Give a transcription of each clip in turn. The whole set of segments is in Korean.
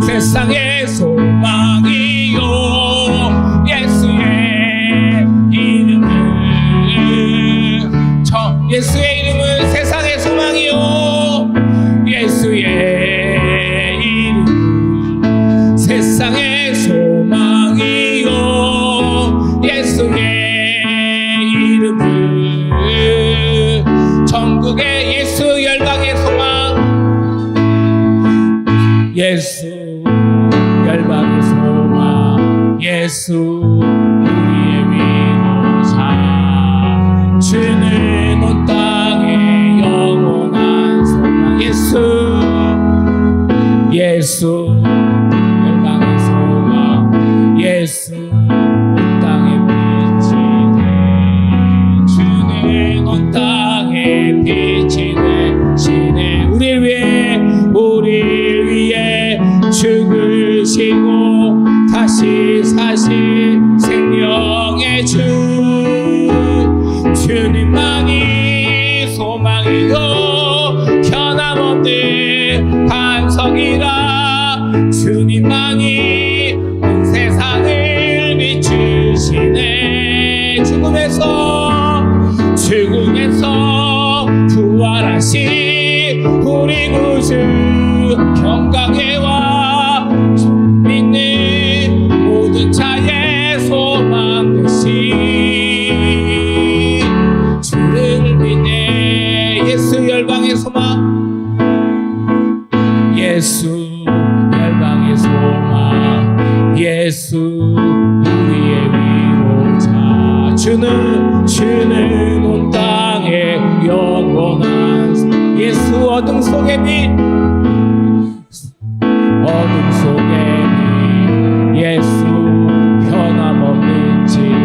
세상의 소망이요 예수의 이름은 예수의 이름은 세상의 소망이요 예수의 이름 세상의 소망이요 예수의 이름은 전국의 예수 열방의 소망 예수 열방의 소망 예수 우리의 위로자 주는 온 땅에 영원한 소망 예수 열방의 소망 예수 온 땅에 빛이 되 주는 온 땅에 빛이 되시네 우리를 위해 죽으시고 다시 사신 생명의 주님만이 소망이요 변함없는 반석이라 주님만이 온 세상을 비추시네 죽음에서 부활하신 우리 구주 평강해와 믿는 모든 자의 소망 되신 주를 믿네 예수 열방의 소망 예수 열방의 소망 예수 우리의 위로자 주는 온 땅에 영원한 예수 어둠 속의 빛 어둠 속의 빛 예수 변함없는 진리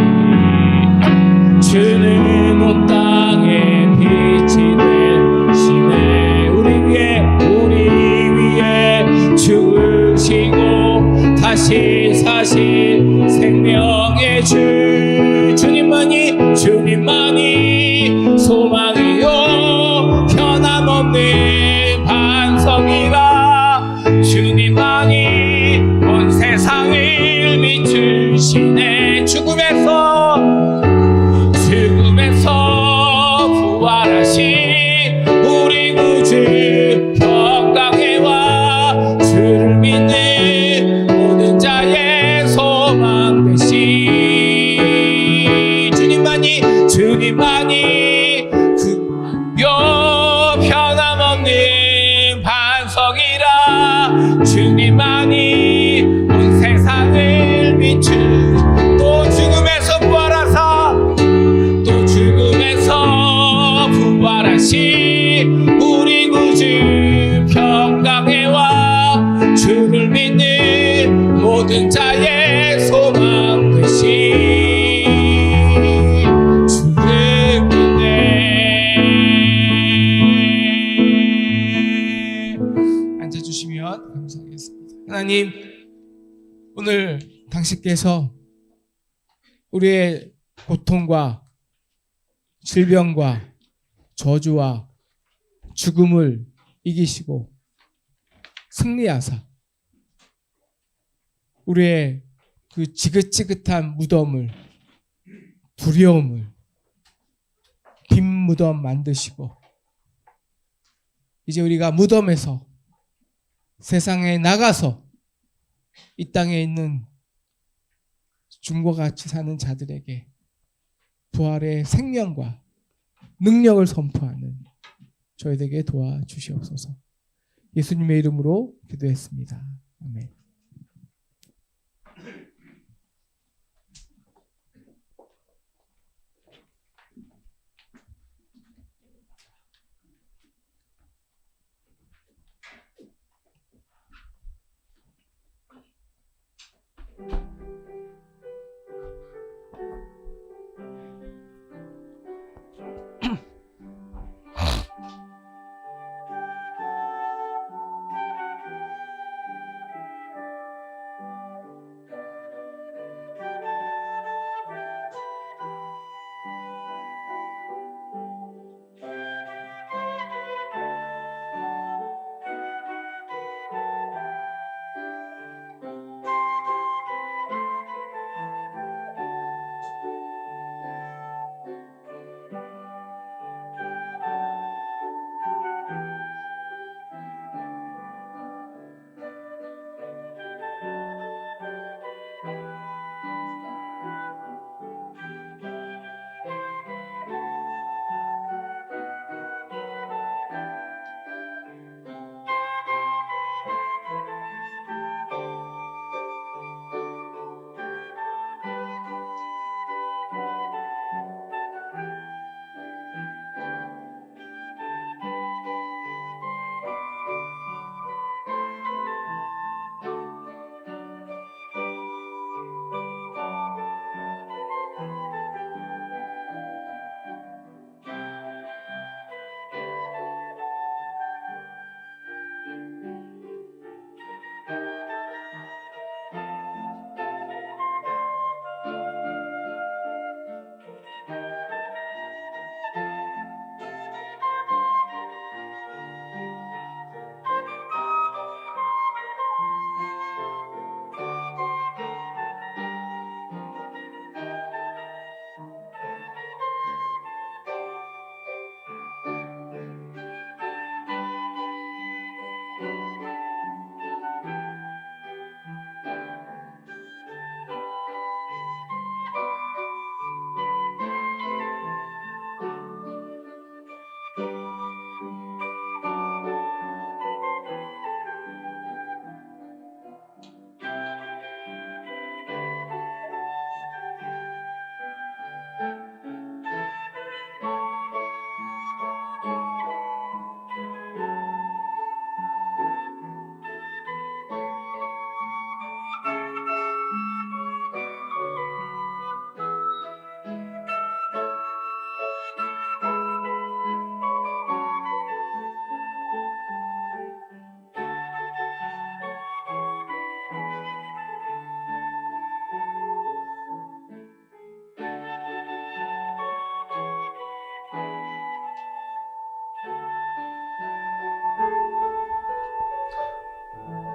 주는 온 땅에 빛이 되시네 우리 위해 죽으시고 다시 사신 생명의 주님만이 소망이요 변함없는 반석이라 주님만이 온 세상을 비추시네 죽음에서 부활하신 우리 구주 평강해와 주를 믿는 모든 자의 소망 되신 당신께서 우리의 고통과 질병과 저주와 죽음을 이기시고 승리하사 우리의 그 지긋지긋한 무덤을, 두려움을 빈 무덤 만드시고 이제 우리가 무덤에서 세상에 나가서 이 땅에 있는 죽음과 같이 사는 자들에게 부활의 생명과 능력을 선포하는 저희에게 도와주시옵소서. 예수님의 이름으로 기도했습니다. 아멘.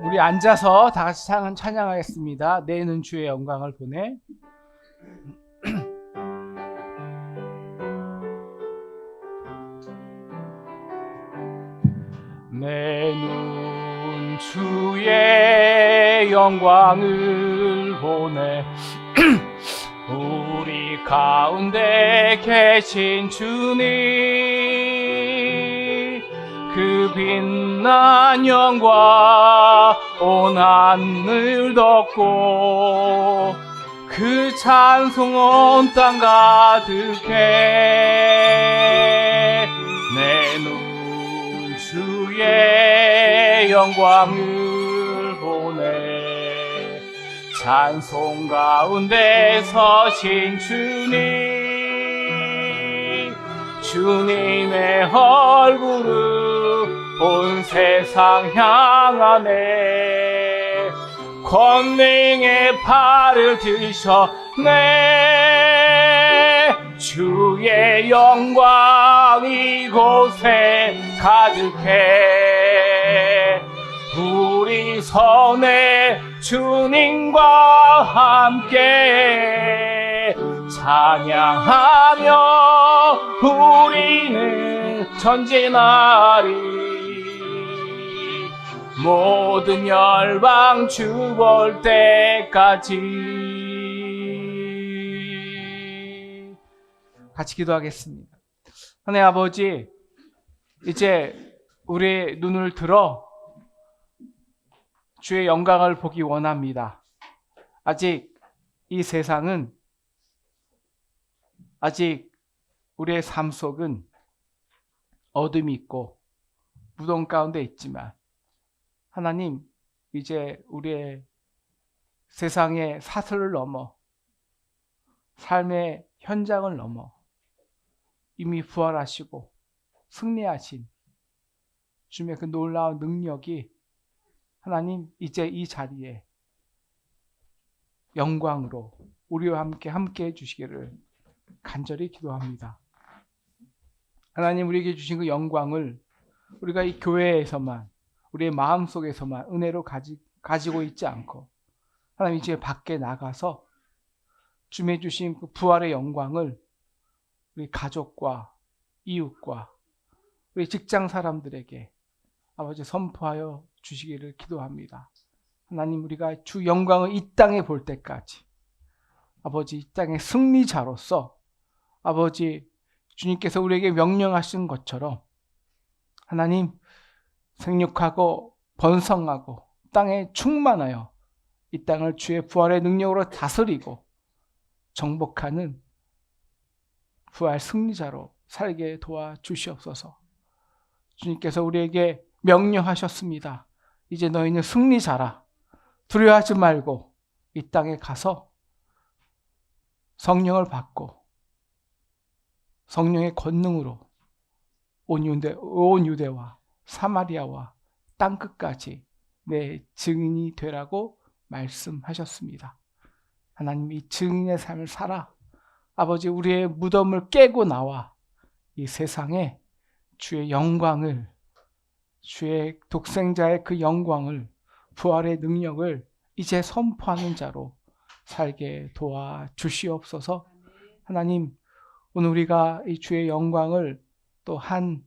우리 앉아서 다 같이 찬양하겠습니다. 내는 주의 영광을 보내. 내 눈 주의 영광을 보내. 우리 가운데 계신 주님, 그 빛난 영광 온 하늘 덮고 그 찬송 온 땅 가득해. 내 눈 주의 영광을 보내. 찬송 가운데 서신 주님, 주님의 얼굴을 온 세상 향하네. 권능의 팔을 드셨네. 주의 영광 이곳에 가득해. 우리 선에 주님과 함께 찬양하며 우리는 전진하리. 모든 열방 주 볼 때까지. 같이 기도하겠습니다. 하나님 아버지, 이제 우리의 눈을 들어 주의 영광을 보기 원합니다. 아직 이 세상은, 아직 우리의 삶 속은 어둠이 있고 무덤 가운데 있지만, 하나님, 이제 우리의 세상의 사슬을 넘어, 삶의 현장을 넘어 이미 부활하시고 승리하신 주님의 그 놀라운 능력이 하나님 이제 이 자리에 영광으로 우리와 함께 해주시기를 간절히 기도합니다. 하나님, 우리에게 주신 그 영광을 우리가 이 교회에서만, 우리의 마음속에서만 은혜로 가지고 있지 않고, 하나님 이제 밖에 나가서 주님의 주신 그 부활의 영광을 우리 가족과 이웃과 우리 직장 사람들에게 아버지 선포하여 주시기를 기도합니다. 하나님, 우리가 주 영광을 이 땅에 볼 때까지 아버지 이 땅의 승리자로서 아버지 주님께서 우리에게 명령하신 것처럼 하나님 생육하고 번성하고 땅에 충만하여 이 땅을 주의 부활의 능력으로 다스리고 정복하는 부활 승리자로 살게 도와주시옵소서. 주님께서 우리에게 명령하셨습니다. 이제 너희는 승리자라. 두려워하지 말고 이 땅에 가서 성령을 받고 성령의 권능으로 온 유대와 사마리아와 땅끝까지 내 증인이 되라고 말씀하셨습니다. 하나님, 이 증인의 삶을 살아 아버지 우리의 무덤을 깨고 나와 이 세상에 주의 영광을, 주의 독생자의 그 영광을, 부활의 능력을 이제 선포하는 자로 살게 도와주시옵소서. 하나님, 오늘 우리가 이 주의 영광을 또 한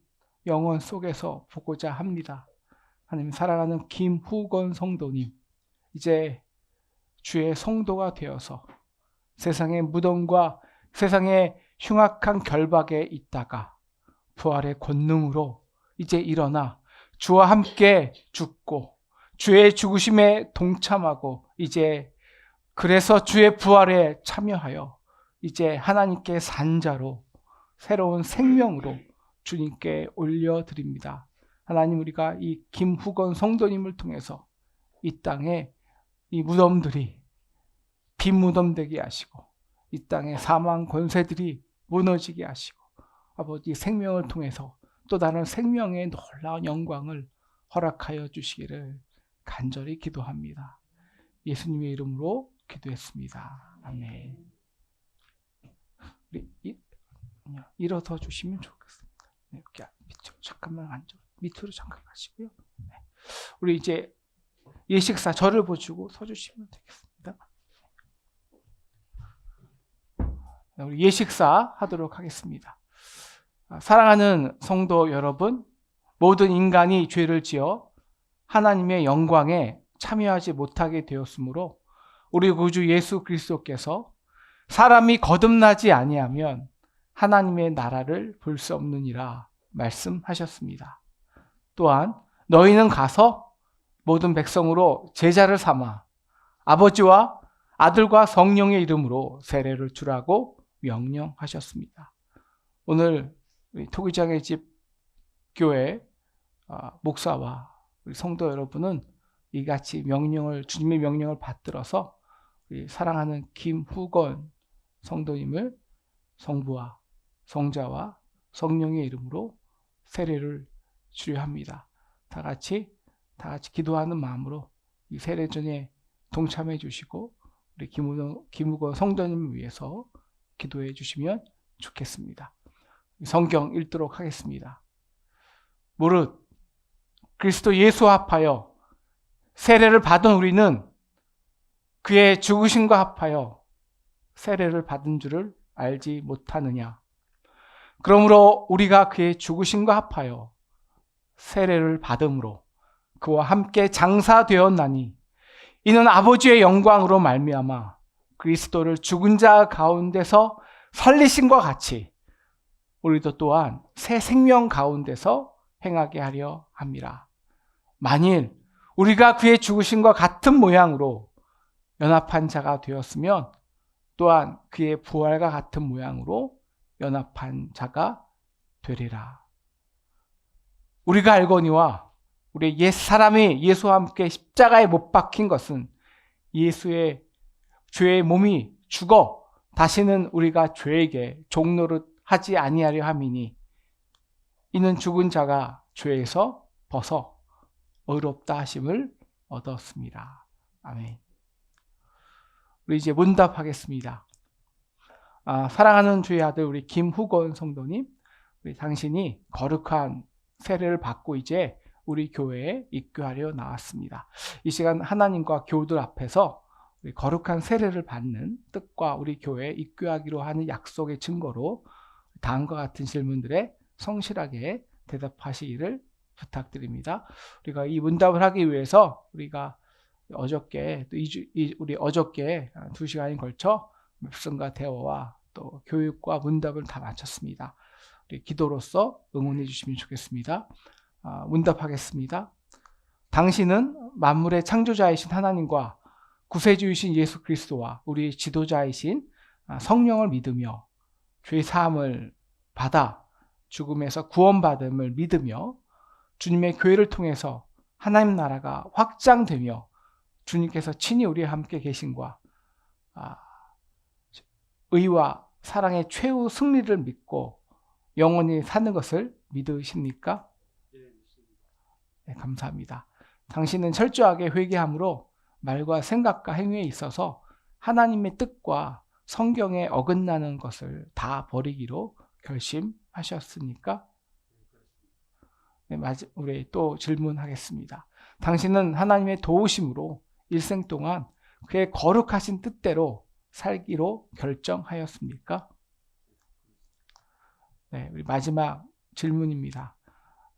영혼 속에서 보고자 합니다. 하나님, 사랑하는 김후건 성도님, 이제 주의 성도가 되어서 세상의 무덤과 세상의 흉악한 결박에 있다가 부활의 권능으로 이제 일어나 주와 함께 죽고 주의 죽으심에 동참하고 이제 그래서 주의 부활에 참여하여 이제 하나님께 산 자로 새로운 생명으로 주님께 올려드립니다. 하나님, 우리가 이 김후건 성도님을 통해서 이 땅에 이 무덤들이 빈 무덤 되게 하시고 이 땅의 사망 권세들이 무너지게 하시고 아버지 생명을 통해서 또 다른 생명의 놀라운 영광을 허락하여 주시기를 간절히 기도합니다. 예수님의 이름으로 기도했습니다. 아멘. 우리 일어서 주시면 좋겠습니다. 네, 이렇게 잠깐만 앉아. 밑으로 잠깐 가시고요. 네. 우리 이제 예식사 저를 보시고 서주시면 되겠습니다. 네, 우리 예식사 하도록 하겠습니다. 사랑하는 성도 여러분, 모든 인간이 죄를 지어 하나님의 영광에 참여하지 못하게 되었으므로 우리 구주 예수 그리스도께서 사람이 거듭나지 아니하면 하나님의 나라를 볼 수 없느니라 말씀하셨습니다. 또한 너희는 가서 모든 백성으로 제자를 삼아 아버지와 아들과 성령의 이름으로 세례를 주라고 명령하셨습니다. 오늘 우리 토기장의 집 교회 목사와 우리 성도 여러분은 이같이 주님의 명령을 받들어서 우리 사랑하는 김후건 성도님을 성부와 성자와 성령의 이름으로 세례를 주려 합니다. 다 같이 기도하는 마음으로 이 세례전에 동참해 주시고 우리 김우건 성도님을 위해서 기도해 주시면 좋겠습니다. 성경 읽도록 하겠습니다. 무릇 그리스도 예수 합하여 세례를 받은 우리는 그의 죽으심과 합하여 세례를 받은 줄을 알지 못하느냐. 그러므로 우리가 그의 죽으심과 합하여 세례를 받음으로 그와 함께 장사되었나니 이는 아버지의 영광으로 말미암아 그리스도를 죽은 자 가운데서 살리심과 같이 우리도 또한 새 생명 가운데서 행하게 하려 함이라. 만일 우리가 그의 죽으심과 같은 모양으로 연합한 자가 되었으면 또한 그의 부활과 같은 모양으로 연합한 자가 되리라. 우리가 알거니와 우리 옛사람이 예수와 함께 십자가에 못 박힌 것은 예수의 죄의 몸이 죽어 다시는 우리가 죄에게 종노릇 하지 아니하려 함이니 이는 죽은 자가 죄에서 벗어 의롭다 하심을 얻었습니다. 아멘. 우리 이제 문답하겠습니다. 사랑하는 주의 아들 우리 김후건 성도님, 우리 당신이 거룩한 세례를 받고 이제 우리 교회에 입교하려 나왔습니다. 이 시간 하나님과 교우들 앞에서 우리 거룩한 세례를 받는 뜻과 우리 교회에 입교하기로 하는 약속의 증거로 다음과 같은 질문들에 성실하게 대답하시기를 부탁드립니다. 우리가 이 문답을 하기 위해서 우리가 어저께 우리 어저께 2시간에 걸쳐 맵슨과 대화와 또 교육과 문답을 다 마쳤습니다. 우리 기도로서 응원해 주시면 좋겠습니다. 문답하겠습니다. 당신은 만물의 창조자이신 하나님과 구세주이신 예수 그리스도와 우리 지도자이신 성령을 믿으며 죄 사함을 받아 죽음에서 구원받음을 믿으며 주님의 교회를 통해서 하나님 나라가 확장되며 주님께서 친히 우리와 함께 계신과 의와 사랑의 최후 승리를 믿고 영원히 사는 것을 믿으십니까? 네, 감사합니다. 당신은 철저하게 회개함으로 말과 생각과 행위에 있어서 하나님의 뜻과 성경에 어긋나는 것을 다 버리기로 결심하셨습니까? 네, 우리 또 질문하겠습니다. 당신은 하나님의 도우심으로 일생 동안 그의 거룩하신 뜻대로 살기로 결정하였습니까? 네, 우리 마지막 질문입니다.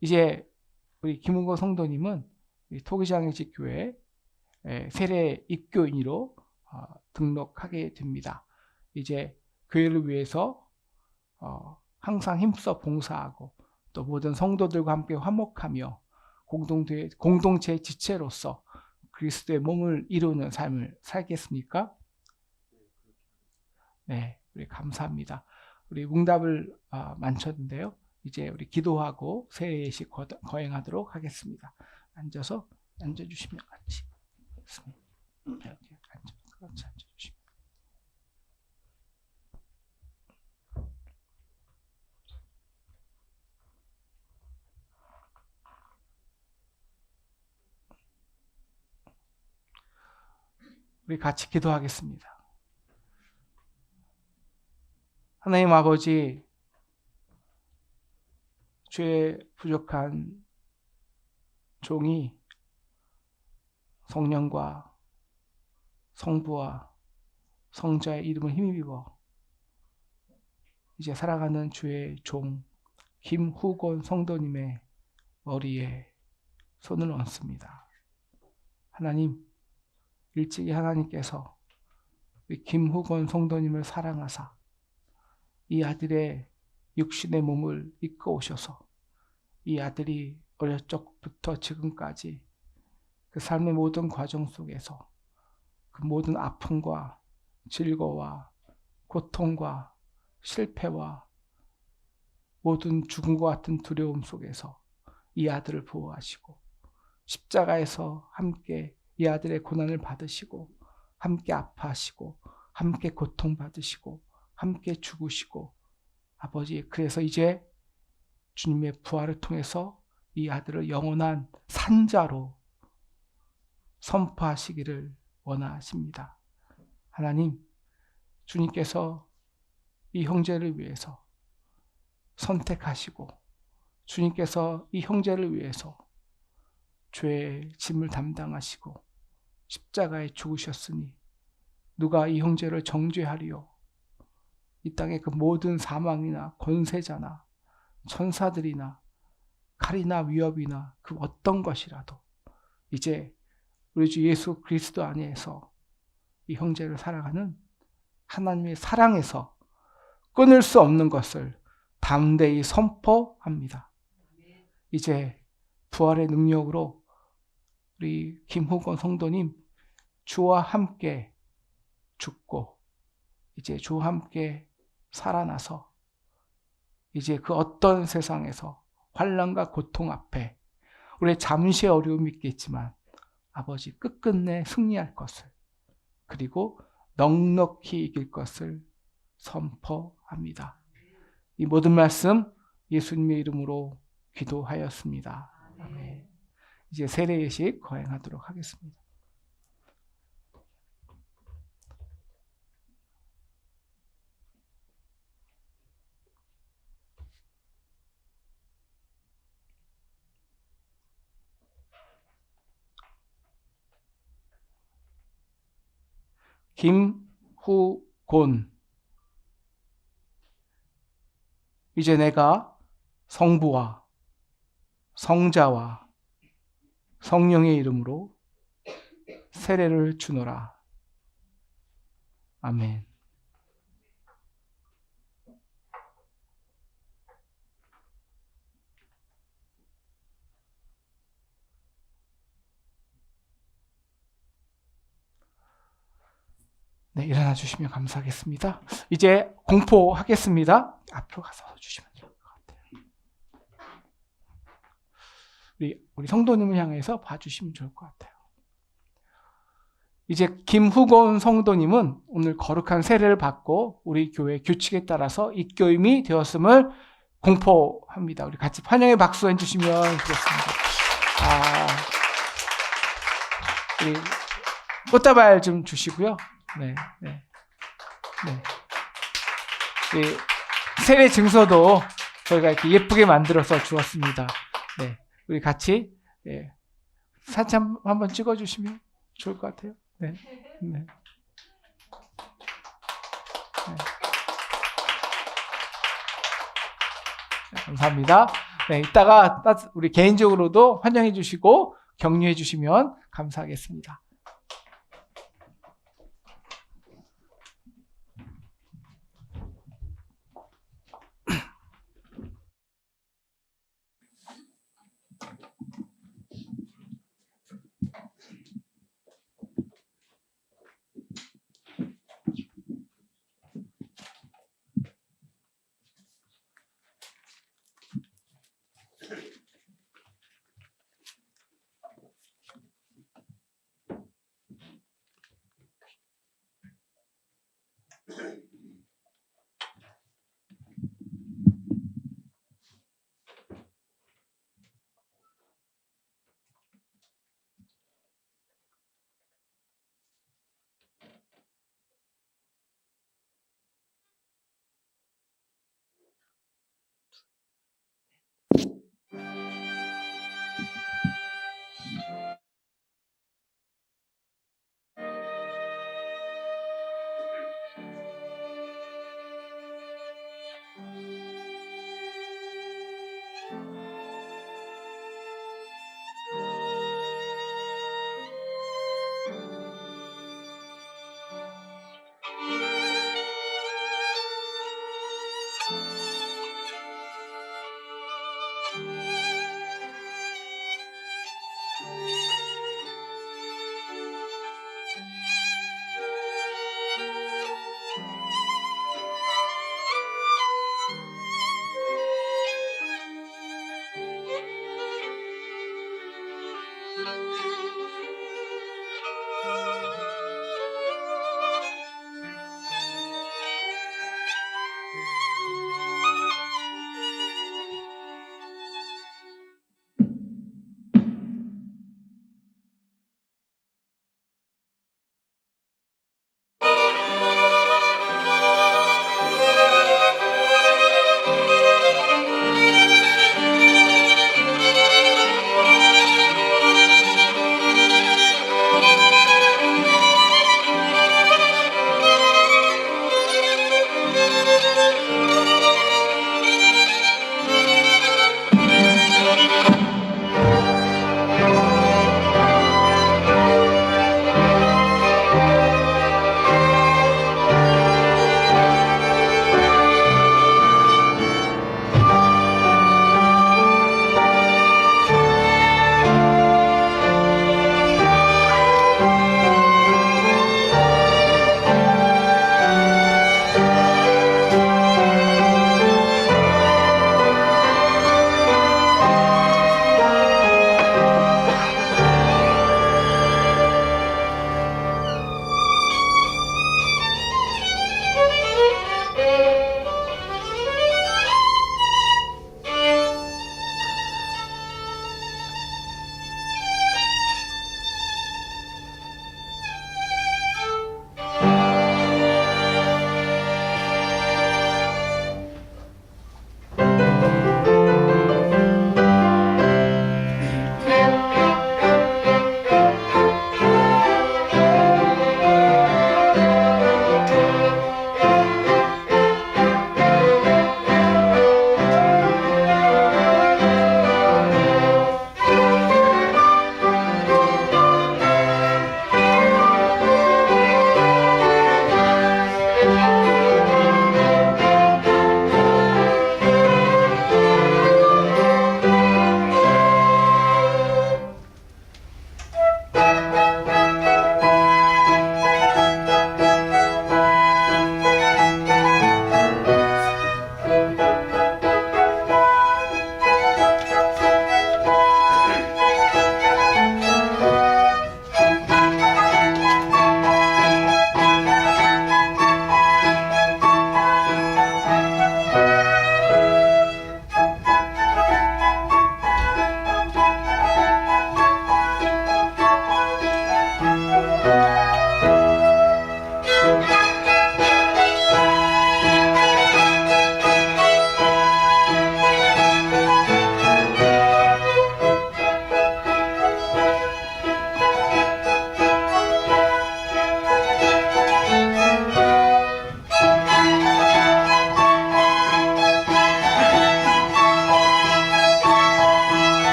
이제 우리 김은거 성도님은 토기장의집 교회 세례 입교인으로 등록하게 됩니다. 이제 교회를 위해서 항상 힘써 봉사하고 또 모든 성도들과 함께 화목하며 공동체의 지체로서 그리스도의 몸을 이루는 삶을 살겠습니까? 네, 우리 감사합니다. 우리 응답을 마쳤는데요. 이제 우리 기도하고 새해 예식 거행하도록 하겠습니다. 앉아주시면 같이. 이렇게 앉아주시면. 우리 같이 기도하겠습니다. 하나님 아버지, 죄 부족한 종이 성령과 성부와 성자의 이름을 힘입어 이제 살아가는 주의 종 김후건 성도님의 머리에 손을 얹습니다. 하나님, 일찍이 하나님께서 김후건 성도님을 사랑하사 이 아들의 육신의 몸을 이끌어 오셔서 이 아들이 어릴 적부터 지금까지 그 삶의 모든 과정 속에서 그 모든 아픔과 질거와 고통과 실패와 모든 죽음과 같은 두려움 속에서 이 아들을 보호하시고 십자가에서 함께 이 아들의 고난을 받으시고 함께 아파하시고 함께 고통받으시고 함께 죽으시고 아버지, 그래서 이제 주님의 부활을 통해서 이 아들을 영원한 산자로 선포하시기를 원하십니다. 하나님, 주님께서 이 형제를 위해서 선택하시고 주님께서 이 형제를 위해서 죄의 짐을 담당하시고 십자가에 죽으셨으니 누가 이 형제를 정죄하리요? 이 땅의 그 모든 사망이나 권세자나 천사들이나 칼이나 위협이나 그 어떤 것이라도 이제 우리 주 예수 그리스도 안에서 이 형제를 사랑하는 하나님의 사랑에서 끊을 수 없는 것을 담대히 선포합니다. 이제 부활의 능력으로 우리 김후건 성도님 주와 함께 죽고 이제 주와 함께 살아나서 이제 그 어떤 세상에서 환난과 고통 앞에 우리 잠시 어려움이 있겠지만 아버지 끝끝내 승리할 것을 그리고 넉넉히 이길 것을 선포합니다. 이 모든 말씀 예수님의 이름으로 기도하였습니다. 아멘. 이제 세례 예식 거행하도록 하겠습니다. 김후곤, 이제 내가 성부와 성자와 성령의 이름으로 세례를 주노라. 아멘. 네, 일어나 주시면 감사하겠습니다. 이제 공포하겠습니다. 앞으로 가서 주시면 좋을 것 같아요. 우리 성도님을 향해서 봐주시면 좋을 것 같아요. 이제 김후곤 성도님은 오늘 거룩한 세례를 받고 우리 교회 규칙에 따라서 입교임이 되었음을 공포합니다. 우리 같이 환영의 박수 해주시면 좋겠습니다. 우리 꽃다발 좀 주시고요. 네. 세례 증서도 저희가 이렇게 예쁘게 만들어서 주었습니다. 네, 우리 같이 사진 한번 찍어주시면 좋을 것 같아요. 네. 감사합니다. 네, 이따가 우리 개인적으로도 환영해 주시고 격려해 주시면 감사하겠습니다.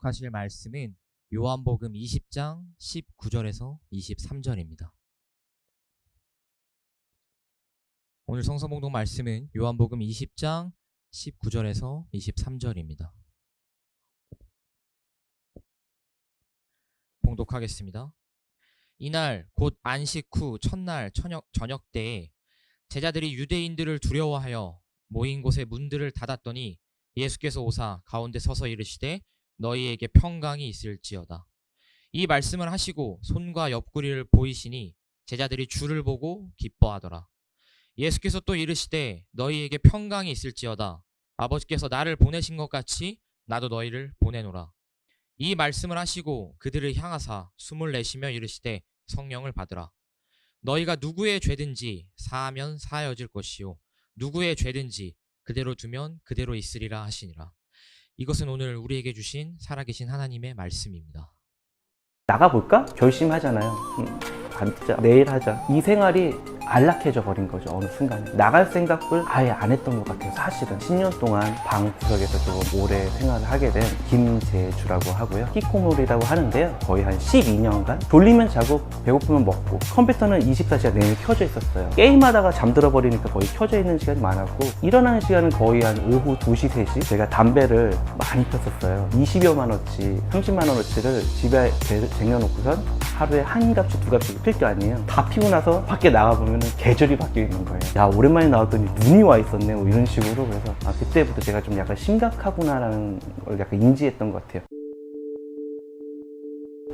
봉독하실 말씀은 요한복음 20장 19절에서 23절입니다. 오늘 성서 봉독 말씀은 요한복음 20장 19절에서 23절입니다. 봉독하겠습니다. 이날 곧 안식 후 첫날 저녁 때에 제자들이 유대인들을 두려워하여 모인 곳의 문들을 닫았더니 예수께서 오사 가운데 서서 이르시되 너희에게 평강이 있을지어다. 이 말씀을 하시고 손과 옆구리를 보이시니 제자들이 주를 보고 기뻐하더라. 예수께서 또 이르시되 너희에게 평강이 있을지어다. 아버지께서 나를 보내신 것 같이 나도 너희를 보내노라. 이 말씀을 하시고 그들을 향하사 숨을 내쉬며 이르시되 성령을 받으라. 너희가 누구의 죄든지 사하면 사하여질 것이요 누구의 죄든지 그대로 두면 그대로 있으리라 하시니라. 이것은 오늘 우리에게 주신 살아계신 하나님의 말씀입니다. 나가볼까? 결심하잖아요. 안 듣자. 내일 하자. 이 생활이 안락해져 버린 거죠. 어느 순간에. 나갈 생각을 아예 안 했던 것 같아요. 사실은 10년 동안 방 구석에서 좀 오래 생활을 하게 된 김재주라고 하고요. 히코모리라고 하는데요. 거의 한 12년간 졸리면 자고 배고프면 먹고 컴퓨터는 24시간 내내 켜져 있었어요. 게임하다가 잠들어 버리니까 거의 켜져 있는 시간이 많았고 일어나는 시간은 거의 한 오후 2시, 3시. 제가 담배를 많이 폈었어요. 20여만 원어치, 30만 원어치를 집에 쟁여놓고선 하루에 한 갑씩 두 갑씩 필 게 아니에요. 다 피고 나서 밖에 나가보면 계절이 바뀌어 있는 거예요. 야, 오랜만에 나왔더니 눈이 와 있었네. 뭐 이런 식으로. 그래서 그때부터 제가 좀 약간 심각하구나라는 걸 약간 인지했던 것 같아요.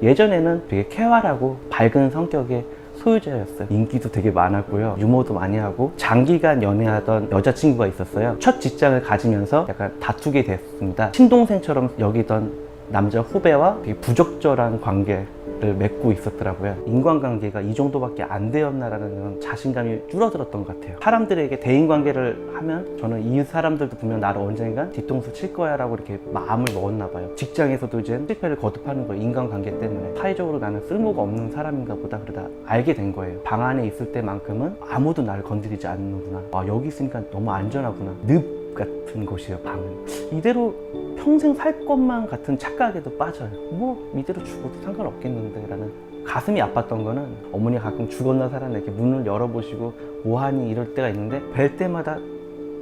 예전에는 되게 쾌활하고 밝은 성격의 소유자였어요. 인기도 되게 많았고요. 유머도 많이 하고 장기간 연애하던 여자친구가 있었어요. 첫 직장을 가지면서 약간 다투게 됐습니다. 친동생처럼 여기던 남자 후배와 되게 부적절한 관계를 맺고 있었더라고요. 인간관계가 이 정도밖에 안 되었나라는 자신감이 줄어들었던 것 같아요. 사람들에게 대인관계를 하면 저는 이 사람들도 분명 나를 언젠간 뒤통수 칠 거야 라고 이렇게 마음을 먹었나 봐요. 직장에서도 이제 실패를 거듭하는 거예요. 인간관계 때문에. 사회적으로 나는 쓸모가 없는 사람인가 보다 그러다 알게 된 거예요. 방 안에 있을 때만큼은 아무도 나를 건드리지 않는구나. 아, 여기 있으니까 너무 안전하구나. 늪 같은 곳이에요. 방은. 이대로 평생 살 것만 같은 착각에도 빠져요. 뭐 이대로 죽어도 상관없겠는데 라는. 가슴이 아팠던 거는 어머니가 가끔 죽었나 살았나 이렇게 문을 열어보시고 뭐하니 이럴 때가 있는데 뵐 때마다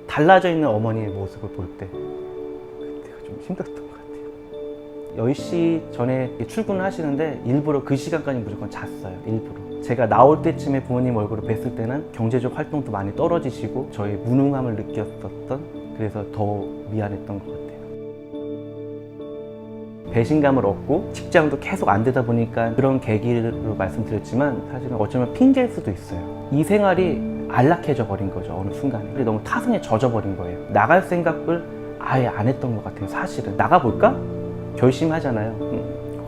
달라져 있는 어머니의 모습을 볼 때 그때가 좀 힘들었던 것 같아요. 10시 전에 출근을 하시는데 일부러 그 시간까지 무조건 잤어요. 일부러. 제가 나올 때쯤에 부모님 얼굴을 뵀을 때는 경제적 활동도 많이 떨어지시고 저의 무능함을 느꼈었던, 그래서 더 미안했던 것 같아요. 배신감을 얻고 직장도 계속 안 되다 보니까 그런 계기로 말씀드렸지만 사실은 어쩌면 핑계일 수도 있어요. 이 생활이 안락해져 버린 거죠. 어느 순간에. 너무 타성에 젖어버린 거예요. 나갈 생각을 아예 안 했던 것 같아요. 사실은. 나가볼까? 결심하잖아요.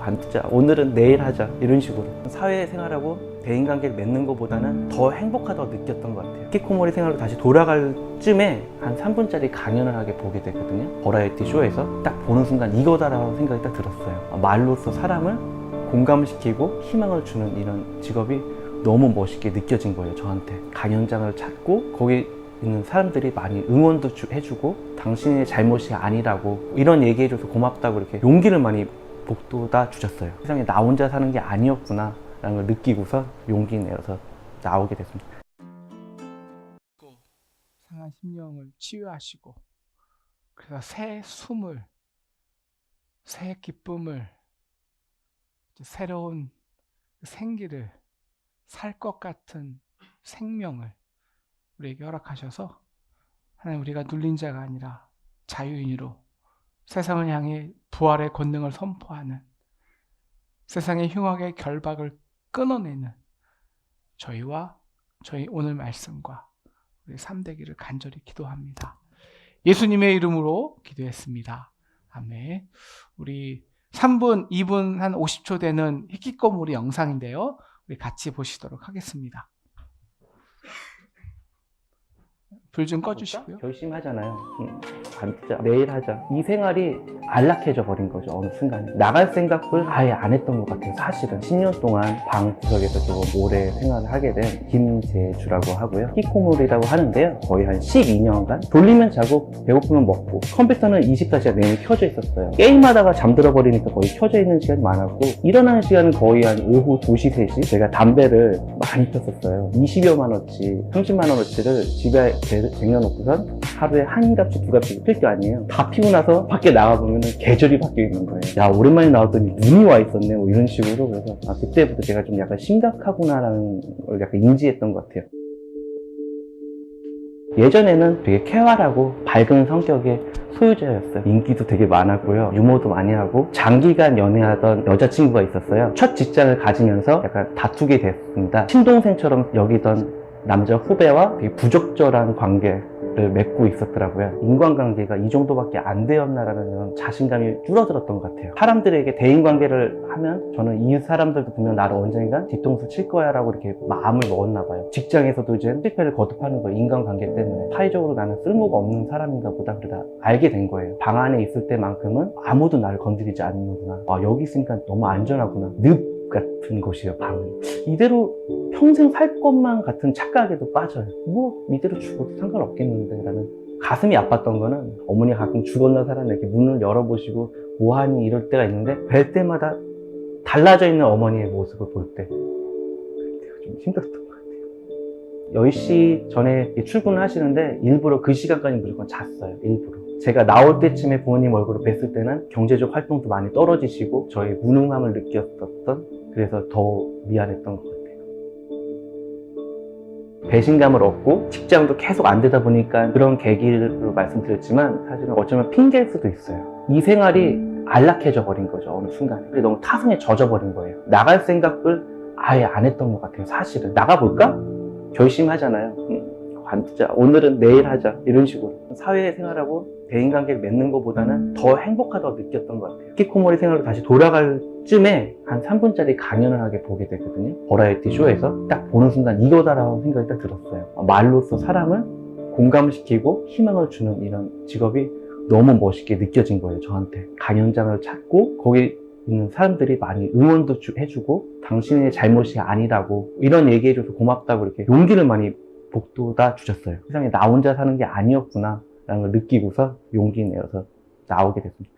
안 듣자. 오늘은 내일 하자. 이런 식으로. 사회생활하고 대인관계를 맺는 것보다는 더 행복하다고 느꼈던 것 같아요. 히키코모리 생활로 다시 돌아갈 쯤에 한 3분짜리 강연을 하게 보게 되거든요. 버라이어티 쇼에서 딱 보는 순간 이거다라는 생각이 딱 들었어요. 말로써 사람을 공감을 시키고 희망을 주는 이런 직업이 너무 멋있게 느껴진 거예요. 저한테. 강연장을 찾고 거기 있는 사람들이 많이 응원도 해주고 당신의 잘못이 아니라고 이런 얘기해줘서 고맙다고 이렇게 용기를 많이 북돋아 주셨어요. 세상에 나 혼자 사는 게 아니었구나 라는 걸 느끼고서 용기 내어서 나오게 됐습니다. 상한 심령을 치유하시고 그래서 새 숨을, 새 기쁨을, 새로운 생기를, 살 것 같은 생명을 우리에게 허락하셔서 하나님, 우리가 눌린 자가 아니라 자유인으로 세상을 향해 부활의 권능을 선포하는, 세상의 흉악의 결박을 끊어내는 저희와 저희 오늘 말씀과 우리 삶 되기를 간절히 기도합니다. 예수님의 이름으로 기도했습니다. 아멘. 우리 3분, 2분 한 50초 되는 히키코모리 영상인데요. 우리 같이 보시도록 하겠습니다. 불 좀 꺼주시고요. 결심하잖아요. 안 뜨자. 내일 하자. 이 생활이 안락해져 버린 거죠. 어느 순간에. 나갈 생각을 아예 안 했던 것 같아요. 사실은 10년 동안 방 구석에서 조금 오래 생활을 하게 된 김재주라고 하고요. 히키코모리라고 하는데요. 거의 한 12년간 돌리면 자고 배고프면 먹고 컴퓨터는 24시간 내내 켜져 있었어요. 게임하다가 잠들어 버리니까 거의 켜져 있는 시간이 많았고 일어나는 시간은 거의 한 오후 2시, 3시. 제가 담배를 많이 폈었어요. 20여만 원어치, 30만 원어치를 집에 쟁여놓고선 하루에 한 갑씩 두 갑씩 필 게 아니에요. 다 피고 나서 밖에 나가보면 계절이 바뀌어 있는 거예요. 야, 오랜만에 나왔더니 눈이 와 있었네. 뭐 이런 식으로. 그래서 그때부터 제가 좀 약간 심각하구나라는 걸 약간 인지했던 것 같아요. 예전에는 되게 쾌활하고 밝은 성격의 소유자였어요. 인기도 되게 많았고요. 유머도 많이 하고 장기간 연애하던 여자친구가 있었어요. 첫 직장을 가지면서 약간 다투게 됐습니다. 친동생처럼 여기던 남자 후배와 되게 부적절한 관계를 맺고 있었더라고요. 인간관계가 이 정도밖에 안 되었나라는 자신감이 줄어들었던 것 같아요. 사람들에게 대인관계를 하면 저는 이 사람들도 분명 나를 언젠간 뒤통수 칠 거야 라고 이렇게 마음을 먹었나 봐요. 직장에서도 이제 실패를 거듭하는 거예요. 인간관계 때문에. 사회적으로 나는 쓸모가 없는 사람인가 보다 그러다 알게 된 거예요. 방 안에 있을 때만큼은 아무도 나를 건드리지 않는구나. 여기 있으니까 너무 안전하구나. 늪 같은 곳이에요. 방은. 이대로 평생 살 것만 같은 착각에도 빠져요. 뭐 이대로 죽어도 상관없겠는데 라는. 가슴이 아팠던 거는 어머니가 가끔 죽었나 살았나 이렇게 문을 열어보시고 뭐하니 이럴 때가 있는데 뵐 때마다 달라져 있는 어머니의 모습을 볼 때 좀 힘들었던 것 같아요. 10시 전에 출근을 하시는데 일부러 그 시간까지 무조건 잤어요. 일부러. 제가 나올 때쯤에 부모님 얼굴을 뵀을 때는 경제적 활동도 많이 떨어지시고 저의 무능함을 느꼈었던, 그래서 더 미안했던 것 같아요. 배신감을 얻고 직장도 계속 안 되다 보니까 그런 계기로 말씀드렸지만 사실은 어쩌면 핑계일 수도 있어요. 이 생활이 안락해져 버린 거죠. 어느 순간에. 너무 타성에 젖어 버린 거예요. 나갈 생각을 아예 안 했던 것 같아요. 사실은. 나가볼까? 결심하잖아요. 안 뜨자. 오늘은 내일 하자. 이런 식으로. 사회생활하고 대인관계를 맺는 것보다는 더 행복하다고 느꼈던 것 같아요. 히키코모리 생활로 다시 돌아갈 쯤에 한 3분짜리 강연을 하게 보게 되거든요. 버라이어티 쇼에서 딱 보는 순간 이거다라고 생각이 딱 들었어요. 말로써 사람을 공감시키고 희망을 주는 이런 직업이 너무 멋있게 느껴진 거예요. 저한테. 강연장을 찾고 거기 있는 사람들이 많이 응원도 해주고 당신의 잘못이 아니라고 이런 얘기해줘서 고맙다고 이렇게 용기를 많이 북돋아 주셨어요. 세상에 나 혼자 사는 게 아니었구나 라는 걸 느끼고서 용기 내어서 나오게 됐습니다.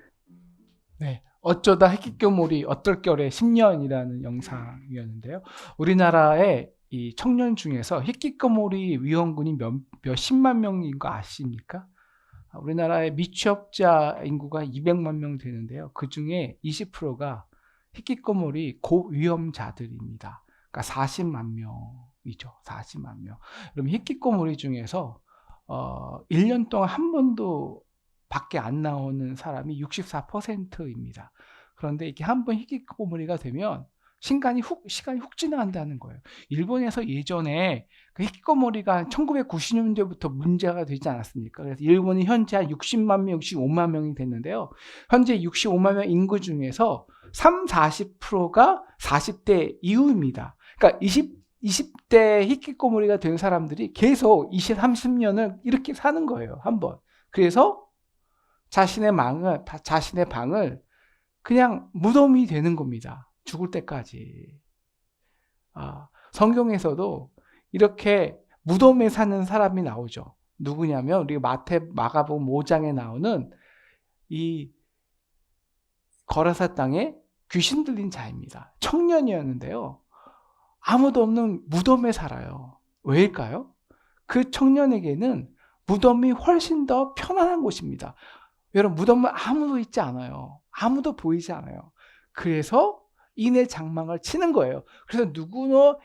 네, 어쩌다 히키코모리 어떨결에 10년이라는 영상이었는데요. 우리나라의 이 청년 중에서 히키코모리 위험군이 몇십만 명인 거 아십니까? 우리나라의 미취업자 인구가 200만 명 되는데요. 그 중에 20%가 히키코모리 고위험자들입니다. 그러니까 40만 명이죠. 40만 명. 그럼 히키코모리 중에서 1년 동안 한 번도 밖에 안 나오는 사람이 64%입니다. 그런데 이게 한 번 히키코모리가 되면 시간이 훅 지나간다는 거예요. 일본에서 예전에 그 히키코모리가 1990년대부터 문제가 되지 않았습니까? 그래서 일본이 현재 한 60만 명, 65만 명이 됐는데요. 현재 65만 명 인구 중에서 40%가 40대 이후입니다. 그러니까 20대 히키코모리가 된 사람들이 계속 20, 30년을 이렇게 사는 거예요. 한 번. 그래서 자신의 방을 그냥 무덤이 되는 겁니다. 죽을 때까지. 성경에서도 이렇게 무덤에 사는 사람이 나오죠. 누구냐면 우리 마가복음 5장에 나오는 이 거라사 땅에 귀신 들린 자입니다. 청년이었는데요. 아무도 없는 무덤에 살아요. 왜일까요? 그 청년에게는 무덤이 훨씬 더 편안한 곳입니다. 여러분, 무덤은 아무도 있지 않아요. 아무도 보이지 않아요. 그래서 인의 장막을 치는 거예요. 그래서 누구나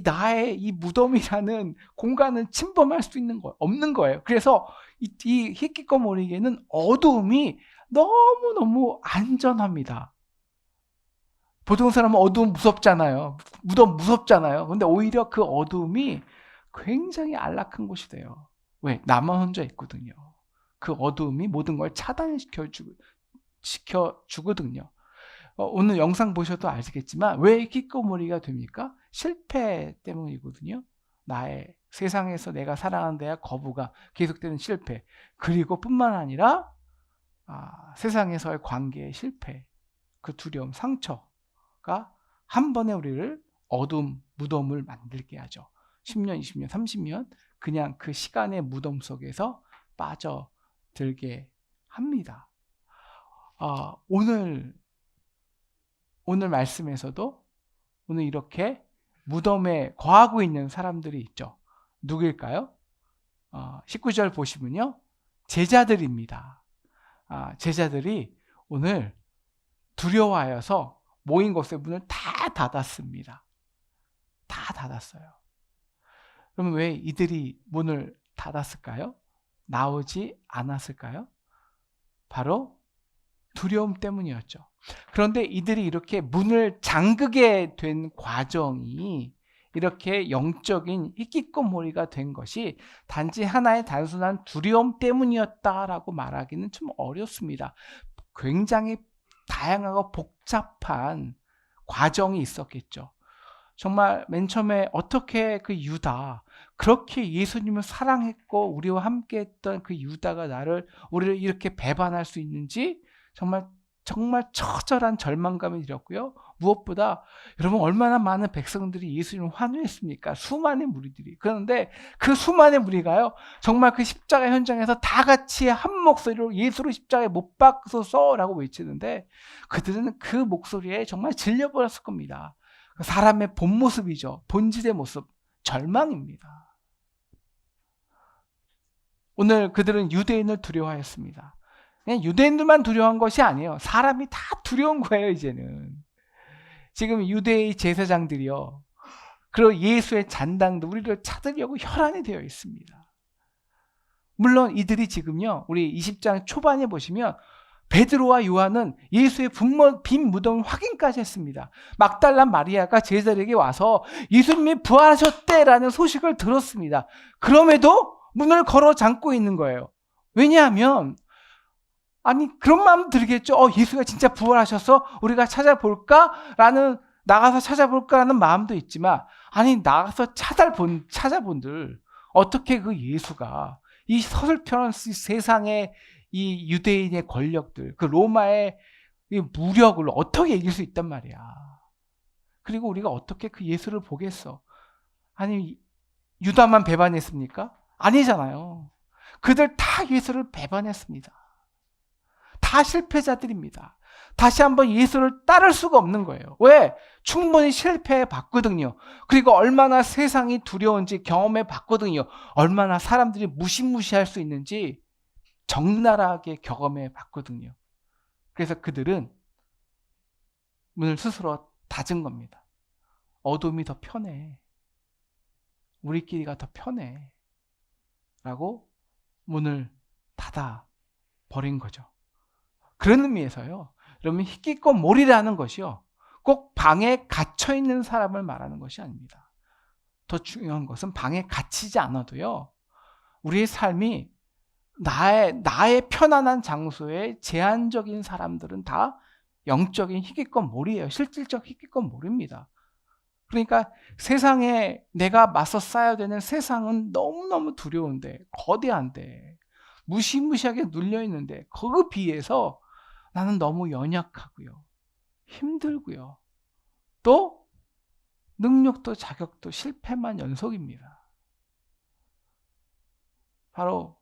나의 이 무덤이라는 공간은 침범할 수 없는 거예요. 그래서 이 히키코모리에게는 어두움이 너무너무 안전합니다. 보통 사람은 어두움 무섭잖아요. 무덤 무섭잖아요. 근데 오히려 그 어두움이 굉장히 안락한 곳이 돼요. 왜? 나만 혼자 있거든요. 그 어두움이 모든 걸 차단시켜 주거든요. 오늘 영상 보셔도 아시겠지만 왜 히키코모리가 됩니까? 실패 때문이거든요. 나의 세상에서 내가 사랑하는 데야 거부감, 계속되는 실패, 그리고 뿐만 아니라 세상에서의 관계의 실패, 그 두려움, 상처가 한 번에 우리를 어둠, 무덤을 만들게 하죠. 10년, 20년, 30년 그냥 그 시간의 무덤 속에서 빠져들게 합니다. 오늘 말씀에서도 오늘 이렇게 무덤에 거하고 있는 사람들이 있죠. 누구일까요? 19절 보시면요. 제자들입니다. 제자들이 오늘 두려워하여서 모인 곳의 문을 다 닫았습니다. 다 닫았어요. 그러면 왜 이들이 문을 닫았을까요? 나오지 않았을까요? 바로 두려움 때문이었죠. 그런데 이들이 이렇게 문을 잠그게 된 과정이 이렇게 영적인 희귀꽃몰이가 된 것이 단지 하나의 단순한 두려움 때문이었다라고 말하기는 좀 어렵습니다. 굉장히 다양하고 복잡한 과정이 있었겠죠. 정말 맨 처음에 어떻게 그 유다, 그렇게 예수님을 사랑했고 우리와 함께했던 그 유다가 우리를 이렇게 배반할 수 있는지 정말 처절한 절망감이 들었고요. 무엇보다 여러분 얼마나 많은 백성들이 예수님을 환호했습니까? 수많은 무리들이. 그런데 그 수많은 무리가요, 정말 그 십자가 현장에서 다 같이 한 목소리로 예수를 십자가에 못 박소서라고 외치는데 그들은 그 목소리에 정말 질려버렸을 겁니다. 사람의 본 모습이죠. 본질의 모습, 절망입니다. 오늘 그들은 유대인을 두려워하였습니다. 그냥 유대인들만 두려워한 것이 아니에요. 사람이 다 두려운 거예요, 이제는. 지금 유대의 제사장들이요, 그리고 예수의 잔당도 우리를 찾으려고 혈안이 되어 있습니다. 물론 이들이 지금요, 우리 20장 초반에 보시면 베드로와 요한은 예수의 빈 무덤을 확인까지 했습니다. 막달라 마리아가 제자들에게 와서 예수님이 부활하셨대라는 소식을 들었습니다. 그럼에도 문을 걸어 잠고 있는 거예요. 왜냐하면 그런 마음 들겠죠. 예수가 진짜 부활하셔서 우리가 나가서 찾아볼까라는 마음도 있지만, 나가서 찾아본들 어떻게 그 예수가 이 서슬편한 세상의 이 유대인의 권력들, 그 로마의 이 무력을 어떻게 이길 수 있단 말이야. 그리고 우리가 어떻게 그 예수를 보겠어? 유다만 배반했습니까? 아니잖아요. 그들 다 예수를 배반했습니다. 다 실패자들입니다. 다시 한번 예수를 따를 수가 없는 거예요. 왜? 충분히 실패해 봤거든요. 그리고 얼마나 세상이 두려운지 경험해 봤거든요. 얼마나 사람들이 무시무시할 수 있는지 적나라하게 경험해 봤거든요. 그래서 그들은 문을 스스로 닫은 겁니다. 어둠이 더 편해. 우리끼리가 더 편해. 라고 문을 닫아 버린 거죠. 그런 의미에서요, 여러분, 희귀꽃몰이라는 것이요, 꼭 방에 갇혀 있는 사람을 말하는 것이 아닙니다. 더 중요한 것은 방에 갇히지 않아도요, 우리의 삶이 나의 편안한 장소에 제한적인 사람들은 다 영적인 희귀꽃몰이에요. 실질적 희귀꽃몰입니다. 그러니까 세상에 내가 맞서 싸워야 되는 세상은 너무너무 두려운데, 거대한데, 무시무시하게 눌려있는데, 거기에 비해서 나는 너무 연약하고요, 힘들고요, 또 능력도 자격도 실패만 연속입니다. 바로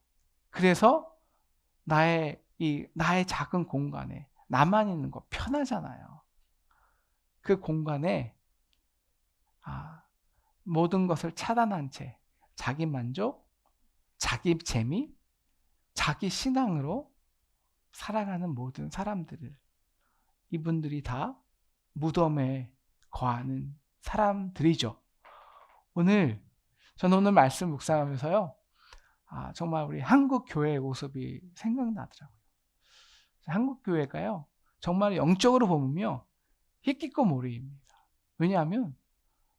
그래서 나의 작은 공간에 나만 있는 거 편하잖아요. 그 공간에 모든 것을 차단한 채 자기 만족, 자기 재미, 자기 신앙으로 살아가는 모든 사람들을, 이분들이 다 무덤에 거하는 사람들이죠. 저는 오늘 말씀 묵상하면서요, 정말 우리 한국 교회의 모습이 생각나더라고요. 한국 교회가요, 정말 영적으로 보면요, 희귀꽃몰이입니다. 왜냐하면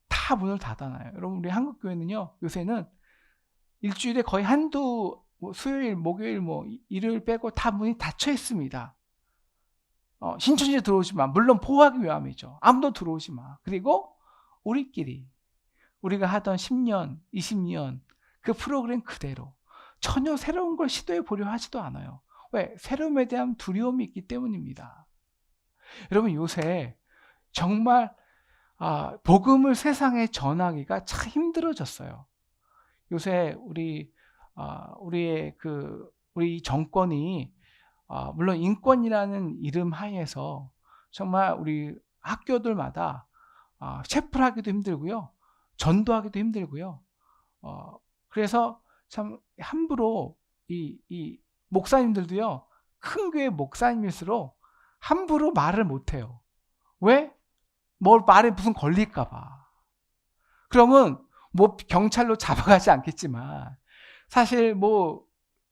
다 문을 닫아놔요. 여러분, 우리 한국 교회는요, 요새는 일주일에 거의 수요일, 목요일, 일요일 빼고 다 문이 닫혀 있습니다. 신천지 들어오지 마. 물론 포화기 위함이죠. 아무도 들어오지 마. 그리고 우리끼리 우리가 하던 10년, 20년 그 프로그램 그대로 전혀 새로운 걸 시도해 보려 하지도 않아요. 왜? 새로움에 대한 두려움이 있기 때문입니다. 여러분 요새 정말 복음을 세상에 전하기가 참 힘들어졌어요. 요새 우리 정권이 물론 인권이라는 이름 하에서 정말 우리 학교들마다 체플 하기도 힘들고요. 전도하기도 힘들고요. 그래서 참 함부로 이 목사님들도요. 큰 교회 목사님일수록 함부로 말을 못해요. 왜? 말에 무슨 걸릴까 봐. 그러면 뭐 경찰로 잡아가지 않겠지만 사실 뭐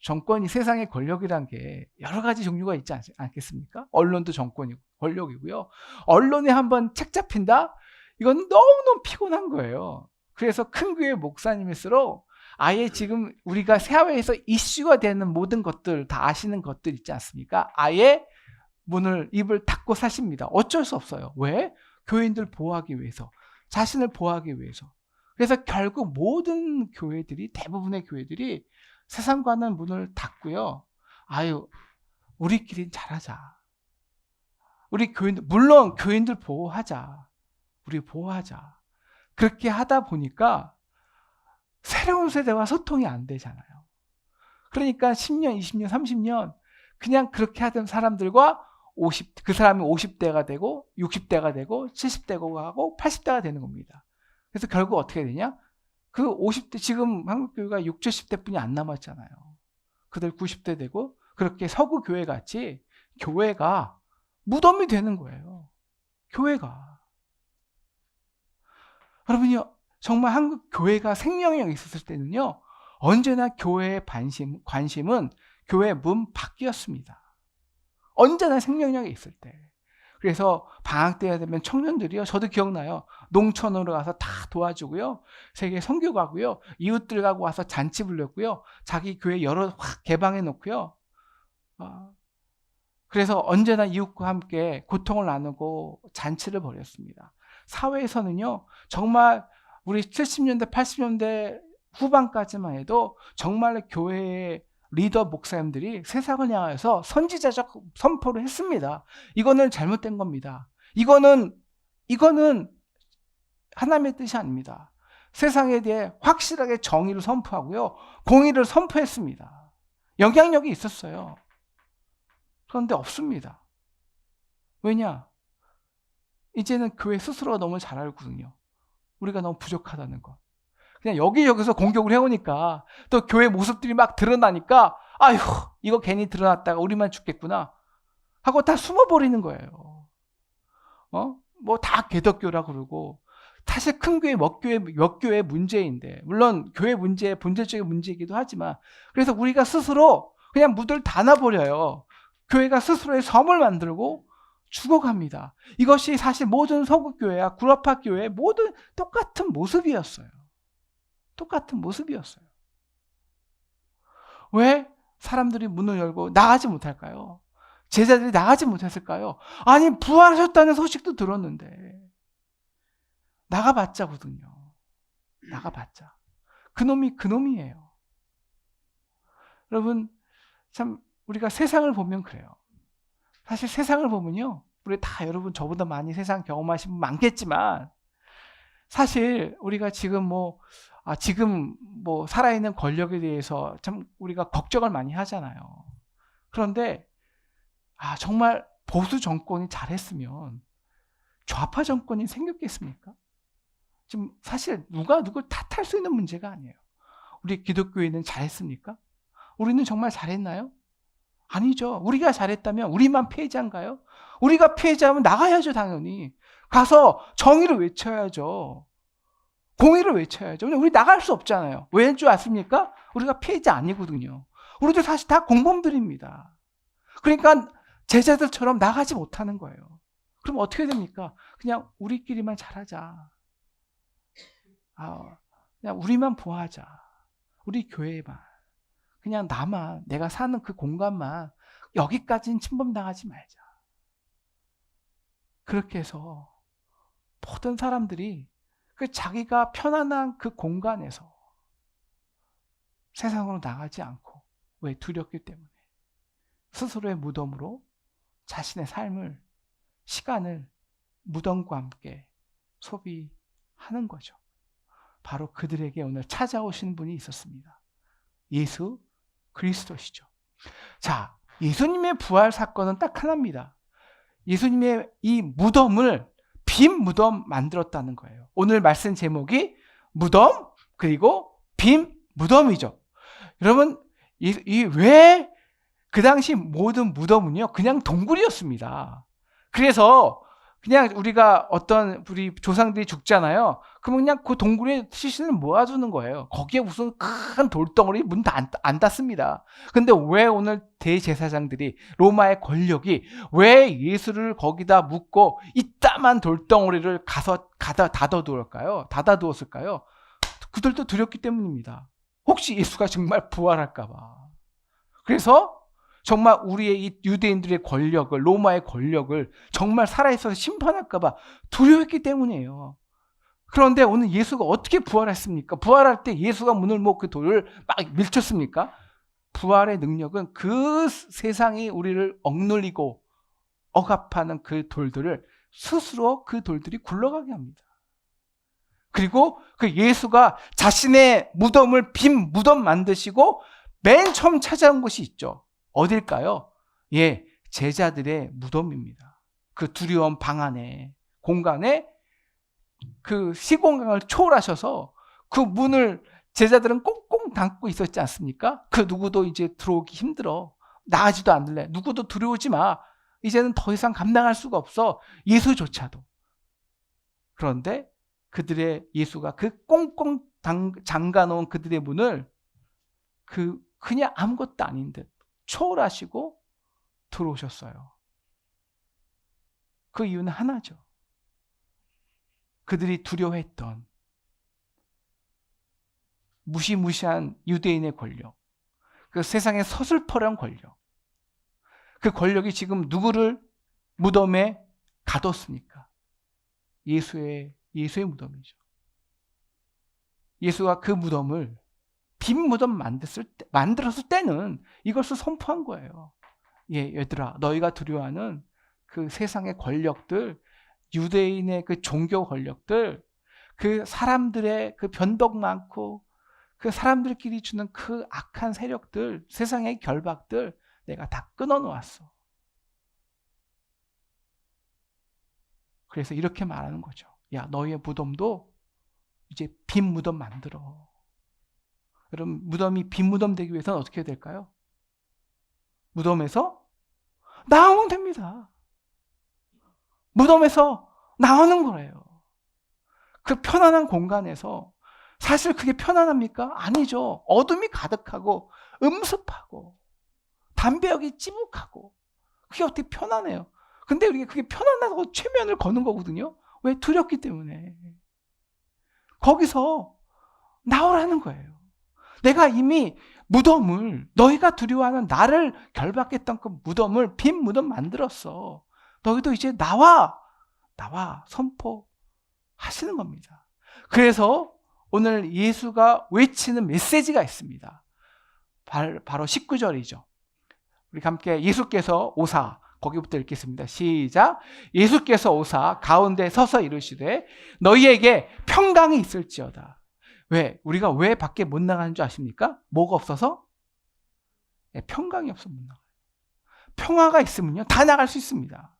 정권이 세상의 권력이란 게 여러 가지 종류가 있지 않겠습니까? 언론도 정권이 권력이고요. 언론에 한번 책 잡힌다? 이건 너무너무 피곤한 거예요. 그래서 큰 교회 목사님일수록 아예 지금 우리가 사회에서 이슈가 되는 모든 것들 다 아시는 것들 있지 않습니까? 아예 입을 닫고 사십니다. 어쩔 수 없어요. 왜? 교인들 보호하기 위해서, 자신을 보호하기 위해서. 그래서 결국 모든 교회들이, 대부분의 교회들이 세상과는 문을 닫고요. 우리끼리 잘하자. 우리 교인들, 물론 교인들 보호하자. 우리 보호하자. 그렇게 하다 보니까 새로운 세대와 소통이 안 되잖아요. 그러니까 10년, 20년, 30년 그냥 그렇게 하던 사람들과 그 사람이 50대가 되고 60대가 되고 70대가 하고 80대가 되는 겁니다. 그래서 결국 어떻게 되냐? 그 50대, 지금 한국교회가 60, 70대 뿐이 안 남았잖아요. 그들 90대 되고 그렇게 서구 교회 같이 교회가 무덤이 되는 거예요. 교회가. 여러분요, 정말 한국 교회가 생명력이 있었을 때는요, 언제나 교회의 관심은 교회 문 밖이었습니다. 언제나 생명력이 있을 때. 그래서 방학 때가 되면 청년들이요, 저도 기억나요. 농촌으로 가서 다 도와주고요, 세계 선교 가고요, 이웃들 가고 와서 잔치 불렸고요, 자기 교회 확 개방해 놓고요. 그래서 언제나 이웃과 함께 고통을 나누고 잔치를 벌였습니다. 사회에서는요, 정말 우리 70년대, 80년대 후반까지만 해도 정말 교회의 리더 목사님들이 세상을 향해서 선지자적 선포를 했습니다. 이거는 잘못된 겁니다. 이거는 하나님의 뜻이 아닙니다. 세상에 대해 확실하게 정의를 선포하고요, 공의를 선포했습니다. 영향력이 있었어요. 그런데 없습니다. 왜냐? 이제는 교회 스스로가 너무 잘 알거든요. 우리가 너무 부족하다는 것. 그냥 여기저기서 공격을 해오니까, 또 교회 모습들이 막 드러나니까, 이거 괜히 드러났다가 우리만 죽겠구나 하고 다 숨어버리는 거예요. 뭐 다 개덕교라 그러고, 사실 큰 교회, 몇 교회 문제인데, 물론 교회 문제, 본질적인 문제이기도 하지만, 그래서 우리가 스스로 그냥 무들 닫아버려요. 교회가 스스로의 섬을 만들고 죽어갑니다. 이것이 사실 모든 서구교회와 구라파교회의 모든 똑같은 모습이었어요. 똑같은 모습이었어요. 왜 사람들이 문을 열고 나가지 못할까요? 제자들이 나가지 못했을까요? 아니, 부활하셨다는 소식도 들었는데 나가봤자거든요. 나가봤자. 그놈이 그놈이에요. 여러분, 참 우리가 세상을 보면 그래요. 사실 세상을 보면요, 우리 다 여러분 저보다 많이 세상 경험하신 분 많겠지만, 사실 우리가 지금 살아있는 권력에 대해서 참 우리가 걱정을 많이 하잖아요. 그런데 정말 보수 정권이 잘했으면 좌파 정권이 생겼겠습니까? 지금 사실 누가 누굴 탓할 수 있는 문제가 아니에요. 우리 기독교회는 잘했습니까? 우리는 정말 잘했나요? 아니죠. 우리가 잘했다면 우리만 피해자인가요? 우리가 피해자면 나가야죠, 당연히. 가서 정의를 외쳐야죠. 공의를 외쳐야죠. 근데 우리 나갈 수 없잖아요. 왜인 줄 아십니까? 우리가 피해자 아니거든요. 우리도 사실 다 공범들입니다. 그러니까 제자들처럼 나가지 못하는 거예요. 그럼 어떻게 됩니까? 그냥 우리끼리만 잘하자. 그냥 우리만 보호하자. 우리 교회만. 그냥 나만, 내가 사는 그 공간만, 여기까지는 침범당하지 말자. 그렇게 해서 모든 사람들이 그 자기가 편안한 그 공간에서 세상으로 나가지 않고, 왜? 두렵기 때문에 스스로의 무덤으로 자신의 삶을, 시간을 무덤과 함께 소비하는 거죠. 바로 그들에게 오늘 찾아오신 분이 있었습니다. 예수 그리스도시죠. 자, 예수님의 부활 사건은 딱 하나입니다. 예수님의 이 무덤을 빈 무덤 만들었다는 거예요. 오늘 말씀 제목이 무덤 그리고 빈 무덤이죠. 여러분, 왜 그 당시 모든 무덤은요 그냥 동굴이었습니다. 그래서 그냥 우리가 어떤 우리 조상들이 죽잖아요. 그러면 그냥 그 동굴에 시신을 모아두는 거예요. 거기에 무슨 큰 돌덩어리 문 다 안 닫습니다. 근데 왜 오늘 대제사장들이, 로마의 권력이 왜 예수를 거기다 묻고 이따만 돌덩어리를 닫아두었을까요? 그들도 두렵기 때문입니다. 혹시 예수가 정말 부활할까 봐. 그래서 정말 우리의 이 유대인들의 권력을, 로마의 권력을 정말 살아있어서 심판할까 봐 두려웠기 때문이에요. 그런데 오늘 예수가 어떻게 부활했습니까? 부활할 때 예수가 문을 그 돌을 막 밀쳤습니까? 부활의 능력은 그 세상이 우리를 억눌리고 억압하는 그 돌들을 스스로 그 돌들이 굴러가게 합니다. 그리고 그 예수가 자신의 무덤을 빈 무덤 만드시고 맨 처음 찾아온 곳이 있죠. 어딜까요? 예, 제자들의 무덤입니다. 그 두려운 방 안에, 공간에 그 시공간을 초월하셔서 그 문을 제자들은 꽁꽁 닫고 있었지 않습니까? 그 누구도 이제 들어오기 힘들어. 나가지도 않을래. 누구도 들어오지 마. 이제는 더 이상 감당할 수가 없어. 예수조차도. 그런데 예수가 그 꽁꽁 잠가놓은 그들의 문을 그냥 아무것도 아닌 듯 초월하시고 들어오셨어요. 그 이유는 하나죠. 그들이 두려워했던 무시무시한 유대인의 권력, 그 세상의 서슬퍼런 권력, 그 권력이 지금 누구를 무덤에 가뒀습니까? 예수의 무덤이죠. 예수가 그 무덤을 빈 무덤 만들었을 때는 이것을 선포한 거예요. 예, 얘들아, 너희가 두려워하는 그 세상의 권력들, 유대인의 그 종교 권력들, 그 사람들의 그 변덕 많고 그 사람들끼리 주는 그 악한 세력들, 세상의 결박들 내가 다 끊어놓았어. 그래서 이렇게 말하는 거죠. 야, 너희의 무덤도 이제 빈 무덤 만들어. 여러분, 무덤이 빈 무덤 되기 위해서는 어떻게 해야 될까요? 무덤에서 나오면 됩니다. 무덤에서 나오는 거예요. 그 편안한 공간에서. 사실 그게 편안합니까? 아니죠. 어둠이 가득하고 음습하고 담배역이 찌북하고 그게 어떻게 편안해요? 근데 우리가 그게 편안하다고 최면을 거는 거거든요. 왜? 두렵기 때문에. 거기서 나오라는 거예요. 내가 이미 무덤을, 너희가 두려워하는 나를 결박했던 그 무덤을 빈 무덤 만들었어. 너희도 이제 나와 선포하시는 겁니다. 그래서 오늘 예수가 외치는 메시지가 있습니다. 바로 19절이죠. 우리 함께 예수께서 오사, 거기부터 읽겠습니다. 시작. 예수께서 오사 가운데 서서 이르시되 너희에게 평강이 있을지어다. 왜? 우리가 왜 밖에 못 나가는 줄 아십니까? 뭐가 없어서? 네, 평강이 없어서 못 나가요. 평화가 있으면요 다 나갈 수 있습니다.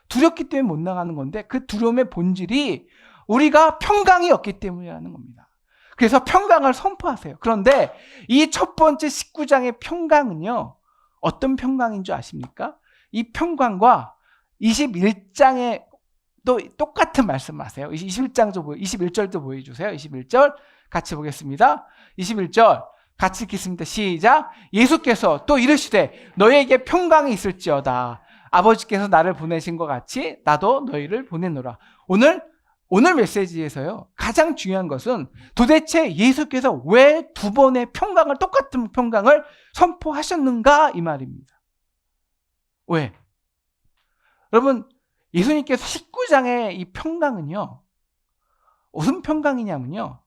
두렵기 때문에 못 나가는 건데 그 두려움의 본질이 우리가 평강이 없기 때문이라는 겁니다. 그래서 평강을 선포하세요. 그런데 이 첫 번째 19장의 평강은요 어떤 평강인 줄 아십니까? 이 평강과 21장에 또 똑같은 말씀하세요. 21절도 보여주세요. 21절 같이 보겠습니다. 21절 같이 읽겠습니다. 시작. 예수께서 또 이르시되 너희에게 평강이 있을지어다. 아버지께서 나를 보내신 것 같이 나도 너희를 보내노라. 오늘 메시지에서요 가장 중요한 것은 도대체 예수께서 왜 두 번의 평강을, 똑같은 평강을 선포하셨는가 이 말입니다. 왜? 여러분, 예수님께서 19장의 이 평강은요 무슨 평강이냐면요.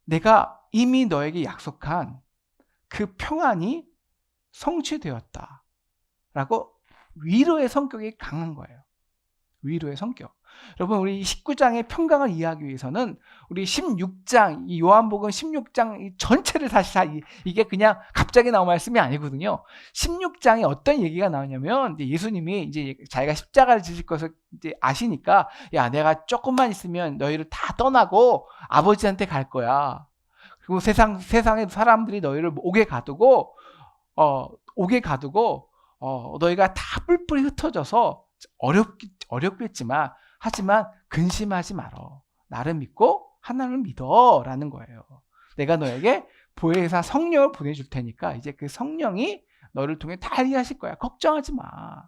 내가 이미 너에게 약속한 그 평안이 성취되었다. 라고 위로의 성격이 강한 거예요. 위로의 성격. 여러분, 우리 19장의 평강을 이해하기 위해서는 우리 16장, 이 요한복음 16장 이 전체를 다시 이게 그냥 갑자기 나온 말씀이 아니거든요. 16장에 어떤 얘기가 나오냐면, 이제 예수님이 이제 자기가 십자가를 지실 것을 이제 아시니까, 야, 내가 조금만 있으면 너희를 다 떠나고 아버지한테 갈 거야. 그리고 세상에 사람들이 너희를 옥에 가두고, 너희가 다 뿔뿔이 흩어져서 어렵겠지만, 하지만 근심하지 말어. 나를 믿고 하나님을 믿어. 라는 거예요. 내가 너에게 보혜사 성령을 보내줄 테니까 이제 그 성령이 너를 통해 다 이해하실 거야. 걱정하지 마.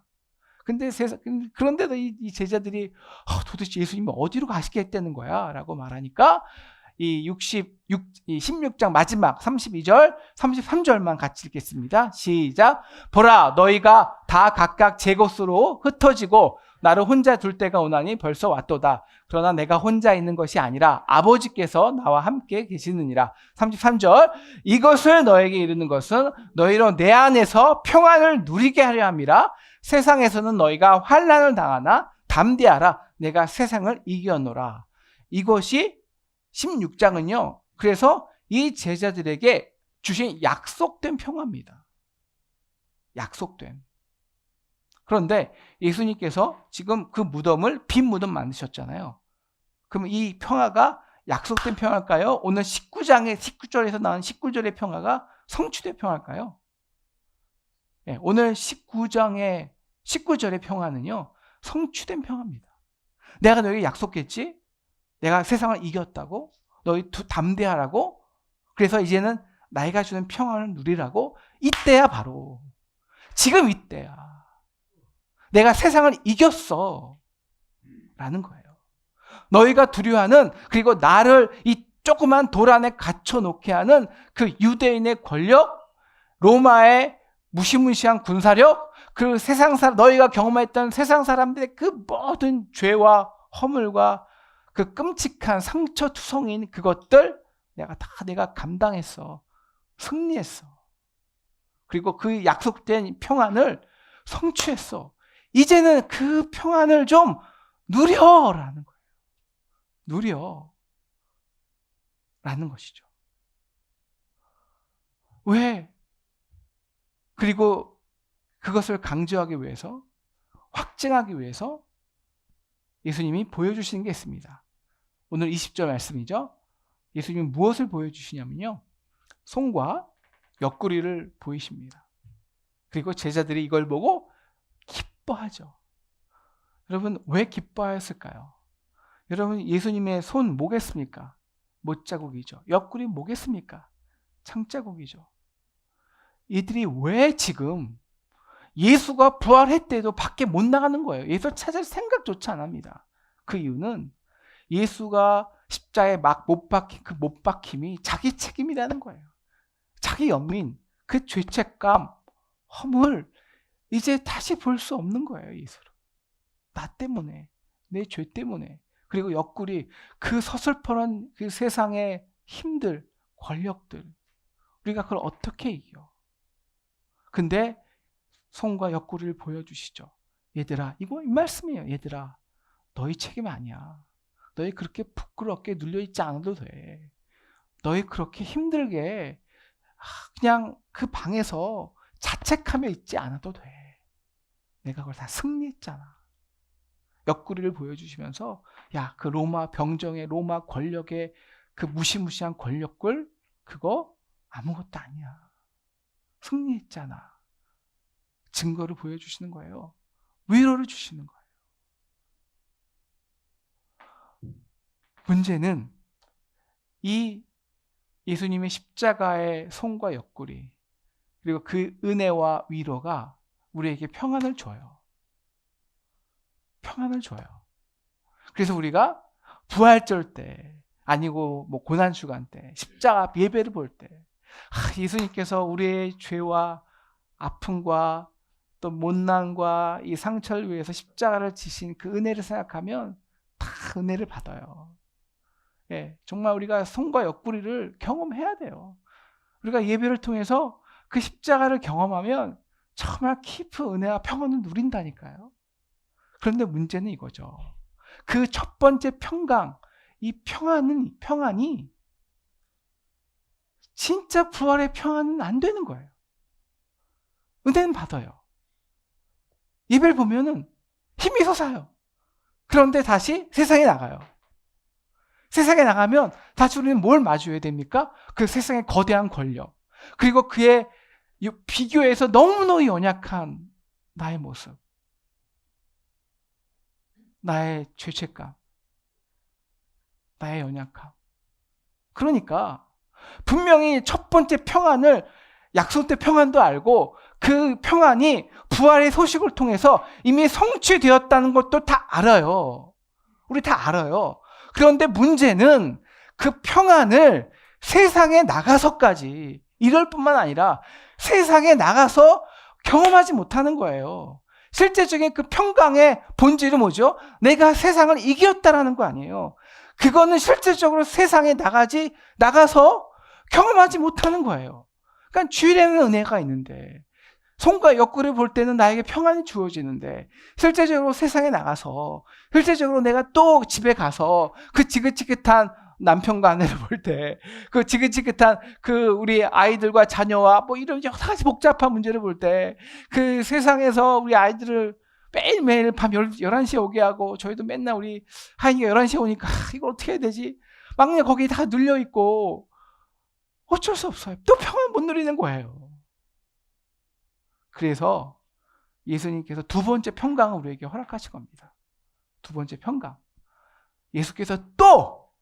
그런데도 이 제자들이 도대체 예수님이 어디로 가시겠다는 거야? 라고 말하니까 이 16장 마지막 32절, 33절만 같이 읽겠습니다. 시작. 보라, 너희가 다 각각 제 곳으로 흩어지고 나를 혼자 둘 때가 오나니 벌써 왔도다. 그러나 내가 혼자 있는 것이 아니라 아버지께서 나와 함께 계시느니라. 33절. 이것을 너에게 이르는 것은 너희로 내 안에서 평안을 누리게 하려 함이라. 세상에서는 너희가 환난을 당하나 담대하라. 내가 세상을 이겨노라. 이것이 16장은요. 그래서 이 제자들에게 주신 약속된 평화입니다. 약속된. 그런데 예수님께서 지금 그 무덤을 빈 무덤 만드셨잖아요. 그럼 이 평화가 약속된 평화일까요? 오늘 19절에서 나온 19절의 평화가 성취된 평화일까요? 네, 오늘 19장의 19절의 평화는요. 성취된 평화입니다. 내가 너에게 약속했지? 내가 세상을 이겼다고? 너희 담대하라고? 그래서 이제는 나이가 주는 평안을 누리라고? 이때야 바로. 지금 이때야. 내가 세상을 이겼어. 라는 거예요. 너희가 두려워하는, 그리고 나를 이 조그만 돌 안에 갇혀놓게 하는 그 유대인의 권력, 로마의 무시무시한 군사력, 그 너희가 경험했던 세상 사람들의 그 모든 죄와 허물과 그 끔찍한 상처투성인 그것들 내가 감당했어. 승리했어. 그리고 그 약속된 평안을 성취했어. 이제는 그 평안을 좀 누려라는 거예요. 누려라는 것이죠. 왜? 그리고 그것을 강조하기 위해서, 확증하기 위해서 예수님이 보여주시는 게 있습니다. 오늘 20절 말씀이죠. 예수님이 무엇을 보여주시냐면요. 손과 옆구리를 보이십니다. 그리고 제자들이 이걸 보고 기뻐하죠. 여러분, 왜 기뻐하였을까요? 여러분, 예수님의 손 뭐겠습니까? 못자국이죠. 옆구리 뭐겠습니까? 창자국이죠. 이들이 왜 지금 예수가 부활했대도 밖에 못 나가는 거예요. 예수 찾을 생각조차 안 합니다. 그 이유는 예수가 십자에 막 못 박힌 그 못 박힘이 자기 책임이라는 거예요. 자기 연민, 그 죄책감, 허물 이제 다시 볼 수 없는 거예요. 예수를. 나 때문에, 내 죄 때문에. 그리고 옆구리, 그 서슬퍼런 그 세상의 힘들, 권력들, 우리가 그걸 어떻게 이겨? 근데 손과 옆구리를 보여주시죠. 얘들아, 이 말씀이에요. 얘들아, 너희 책임 아니야. 너희 그렇게 부끄럽게 눌려있지 않아도 돼. 너희 그렇게 힘들게 그냥 그 방에서 자책하며 있지 않아도 돼. 내가 그걸 다 승리했잖아. 옆구리를 보여주시면서 야, 그 로마 병정의 로마 권력의 그 무시무시한 권력을 그거 아무것도 아니야. 승리했잖아. 증거를 보여주시는 거예요. 위로를 주시는 거예요. 문제는 이 예수님의 십자가의 손과 옆구리, 그리고 그 은혜와 위로가 우리에게 평안을 줘요. 평안을 줘요. 그래서 우리가 부활절 때, 아니고 뭐 고난주간 때, 십자가 예배를 볼 때, 예수님께서 우리의 죄와 아픔과 또 못난과 이 상처를 위해서 십자가를 지신 그 은혜를 생각하면 다 은혜를 받아요. 예, 정말 우리가 손과 옆구리를 경험해야 돼요. 우리가 예배를 통해서 그 십자가를 경험하면 정말 깊은 은혜와 평안을 누린다니까요. 그런데 문제는 이거죠. 그 첫 번째 평강, 이 평안이 진짜 부활의 평안은 안 되는 거예요. 은혜는 받아요. 예배를 보면은 힘이 솟아요. 그런데 다시 세상에 나가요. 세상에 나가면 다시 우리는 뭘 마주해야 됩니까? 그 세상의 거대한 권력, 그리고 그의 비교해서 너무너무 연약한 나의 모습, 나의 죄책감, 나의 연약함. 그러니까 분명히 첫 번째 평안을, 약속된 평안도 알고 그 평안이 부활의 소식을 통해서 이미 성취되었다는 것도 다 알아요. 우리 다 알아요. 그런데 문제는 그 평안을 세상에 나가서까지, 이럴 뿐만 아니라 세상에 나가서 경험하지 못하는 거예요. 실제적인 그 평강의 본질은 뭐죠? 내가 세상을 이겼다라는 거 아니에요. 그거는 실질적으로 세상에 나가서 경험하지 못하는 거예요. 그러니까 주일에는 은혜가 있는데, 손과 옆구리 볼 때는 나에게 평안이 주어지는데, 실제적으로 세상에 나가서, 실제적으로 내가 또 집에 가서 그 지긋지긋한 남편과 아내를 볼 때, 그 지긋지긋한 그 우리 아이들과 자녀와 뭐 이런 여러 가지 복잡한 문제를 볼 때, 그 세상에서 우리 아이들을 매일매일 밤 11시에 오게 하고, 저희도 맨날 우리 하인이가 11시에 오니까 이걸 어떻게 해야 되지? 막내 거기 다 눌려있고, 어쩔 수 없어요. 또 평안 못 누리는 거예요. 그래서 예수님께서 두 번째 평강을 우리에게 허락하신 겁니다. 두 번째 평강. 예수께서 또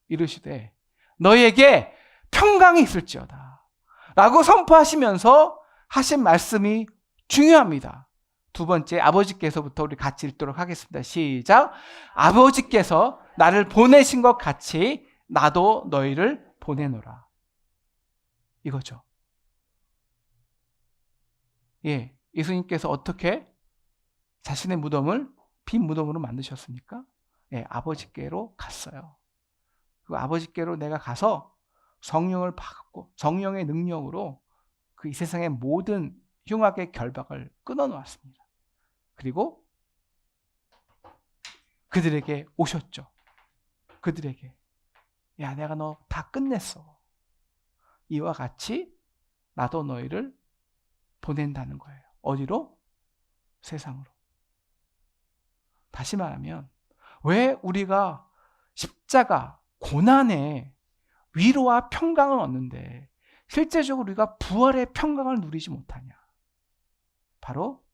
이르시되 너희에게 평강이 있을지어다 라고 선포하시면서 하신 말씀이 중요합니다. 두 번째, 아버지께서부터 우리 같이 읽도록 하겠습니다. 시작. 아버지께서 나를 보내신 것 같이 나도 너희를 보내노라. 이거죠. 예, 예수님께서 어떻게 자신의 무덤을 빈 무덤으로 만드셨습니까? 예, 아버지께로 갔어요. 그 아버지께로 내가 가서 성령을 받고 성령의 능력으로 그 이 세상의 모든 흉악의 결박을 끊어놓았습니다. 그리고 그들에게 오셨죠. 그들에게, 야, 내가 너 다 끝냈어. 이와 같이 나도 너희를 보낸다는 거예요. 어디로? 세상으로. 다시 말하면 왜 우리가 십자가, 고난의 위로와 평강을 얻는데 실제적으로 우리가 부활의 평강을 누리지 못하냐? 바로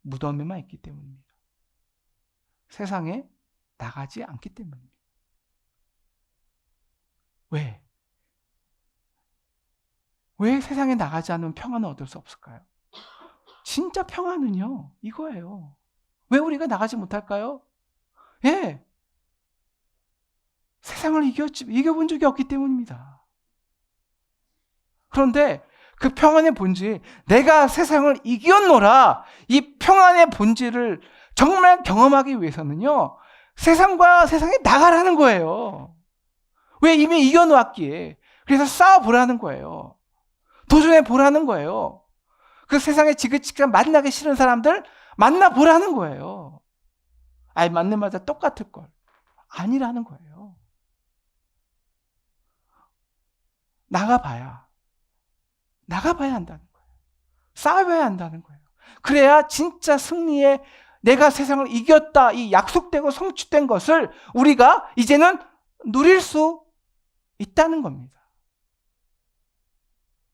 무덤에만 있기 때문입니다. 세상에 나가지 않기 때문입니다. 왜? 왜 세상에 나가지 않으면 평안을 얻을 수 없을까요? 진짜 평안은요, 이거예요. 왜 우리가 나가지 못할까요? 예. 세상을 이겨본 적이 없기 때문입니다. 그런데 그 평안의 본질, 내가 세상을 이겼노라, 이 평안의 본질을 정말 경험하기 위해서는요, 세상과 세상에 나가라는 거예요. 왜? 이미 이겨놓았기에. 그래서 싸워보라는 거예요. 도전해보라는 거예요. 그 세상에 지긋지긋한 만나기 싫은 사람들 만나보라는 거예요. 아이, 만나마다 똑같을 걸. 아니라는 거예요. 나가봐야 한다는 거예요. 싸워야 한다는 거예요. 그래야 진짜 승리의, 내가 세상을 이겼다, 이 약속되고 성취된 것을 우리가 이제는 누릴 수 있다는 겁니다.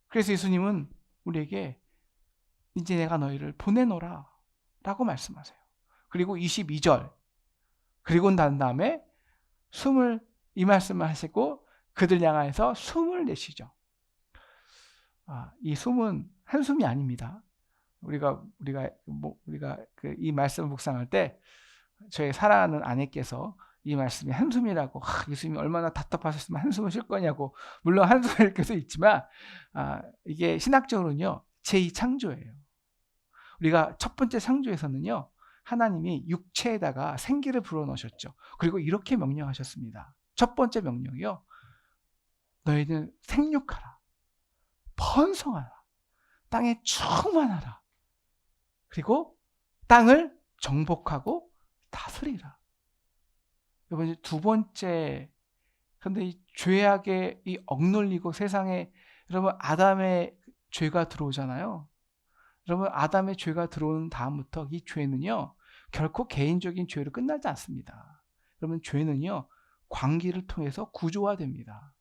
그래서 예수님은 우리에게 이제 내가 너희를 보내노라 라고 말씀하세요. 그리고 22절, 그리고 난 다음에 이 말씀을 하시고 그들 향하여서 숨을 내쉬죠. 이 숨은 한숨이 아닙니다. 우리가 이 말씀을 묵상할 때 저희 사랑하는 아내께서 이 말씀이 한숨이라고, 예수님이 얼마나 답답하셨으면 한숨을 쉴 거냐고, 물론 한숨을 쉴 수도 있지만 이게 신학적으로는요, 제2창조예요. 우리가 첫 번째 창조에서는요, 하나님이 육체에다가 생기를 불어넣으셨죠. 그리고 이렇게 명령하셨습니다. 첫 번째 명령이요. 너희는 생육하라. 번성하라. 땅에 충만하라. 그리고 땅을 정복하고 다스리라. 여러분, 두 번째, 그런데 이 죄악에 이 억눌리고 세상에, 여러분, 아담의 죄가 들어오잖아요. 여러분, 아담의 죄가 들어오는 다음부터 이 죄는요, 결코 개인적인 죄로 끝나지 않습니다. 여러분, 죄는요, 관계를 통해서 구조화됩니다.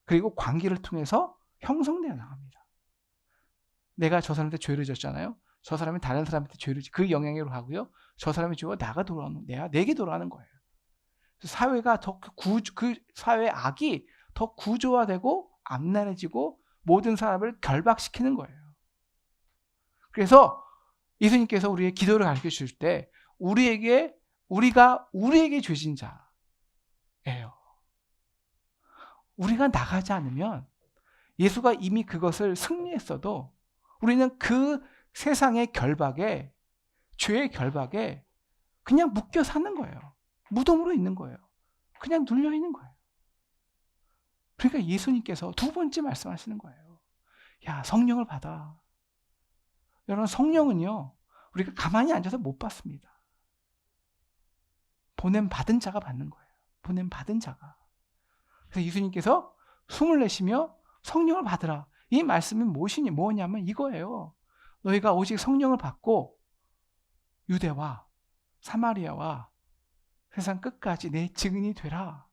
그리고 관계를 통해서 형성되어 나갑니다. 내가 저 사람한테 죄를 졌잖아요. 저 사람이 다른 사람한테 죄를 그 영향으로 하고요. 저 사람의 죄가 내게 돌아가는 거예요. 사회가 그 사회의 악이 더 구조화되고 암란해지고 모든 사람을 결박시키는 거예요. 그래서 예수님께서 우리의 기도를 가르쳐 주실 때 우리가 우리에게 죄진 자예요. 우리가 나가지 않으면 예수가 이미 그것을 승리했어도 우리는 그 세상의 결박에, 죄의 결박에 그냥 묶여 사는 거예요. 무덤으로 있는 거예요. 그냥 눌려 있는 거예요. 그러니까 예수님께서 두 번째 말씀하시는 거예요. 야, 성령을 받아. 여러분, 성령은요, 우리가 가만히 앉아서 못 받습니다. 보냄 받은 자가 받는 거예요. 보냄 받은 자가. 그래서 예수님께서 숨을 내쉬며 성령을 받으라. 이 말씀이 뭐냐면 이거예요. 너희가 오직 성령을 받고 유대와 사마리아와 세상 끝까지 내 증인이 되라.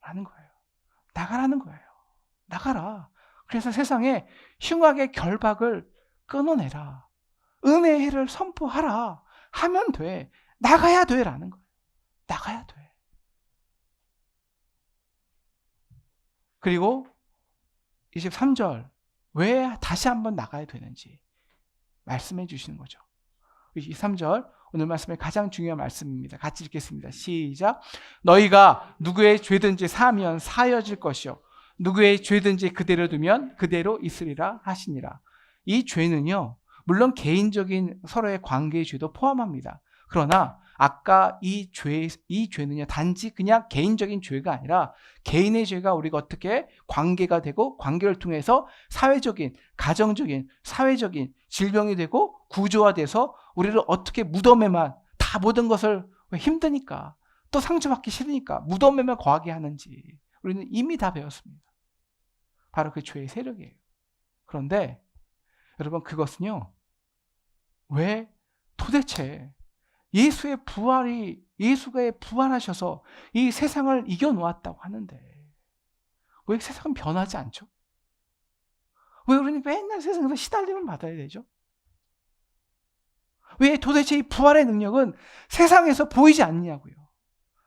라는 거예요. 나가라는 거예요. 나가라. 그래서 세상에 흉악의 결박을 끊어내라. 은혜의 해를 선포하라. 하면 돼. 나가야 돼. 라는 거예요. 나가야 돼. 그리고 23절, 왜 다시 한번 나가야 되는지 말씀해 주시는 거죠. 23절, 오늘 말씀의 가장 중요한 말씀입니다. 같이 읽겠습니다. 시작. 너희가 누구의 죄든지 사하면 사여질 것이요 누구의 죄든지 그대로 두면 그대로 있으리라 하시니라. 이 죄는요, 물론 개인적인 서로의 관계의 죄도 포함합니다. 그러나 아까 이 죄는요, 단지 그냥 개인적인 죄가 아니라 개인의 죄가 우리가 어떻게 관계가 되고 관계를 통해서 사회적인, 가정적인, 사회적인 질병이 되고 구조화돼서 우리를 어떻게 무덤에만 다 모든 것을 힘드니까 또 상처받기 싫으니까 무덤에만 거하게 하는지 우리는 이미 다 배웠습니다. 바로 그 죄의 세력이에요. 그런데 여러분, 그것은요, 왜 도대체 예수가 부활하셔서 이 세상을 이겨놓았다고 하는데 왜 세상은 변하지 않죠? 왜 우리는 맨날 세상에서 시달림을 받아야 되죠? 왜 도대체 이 부활의 능력은 세상에서 보이지 않냐고요?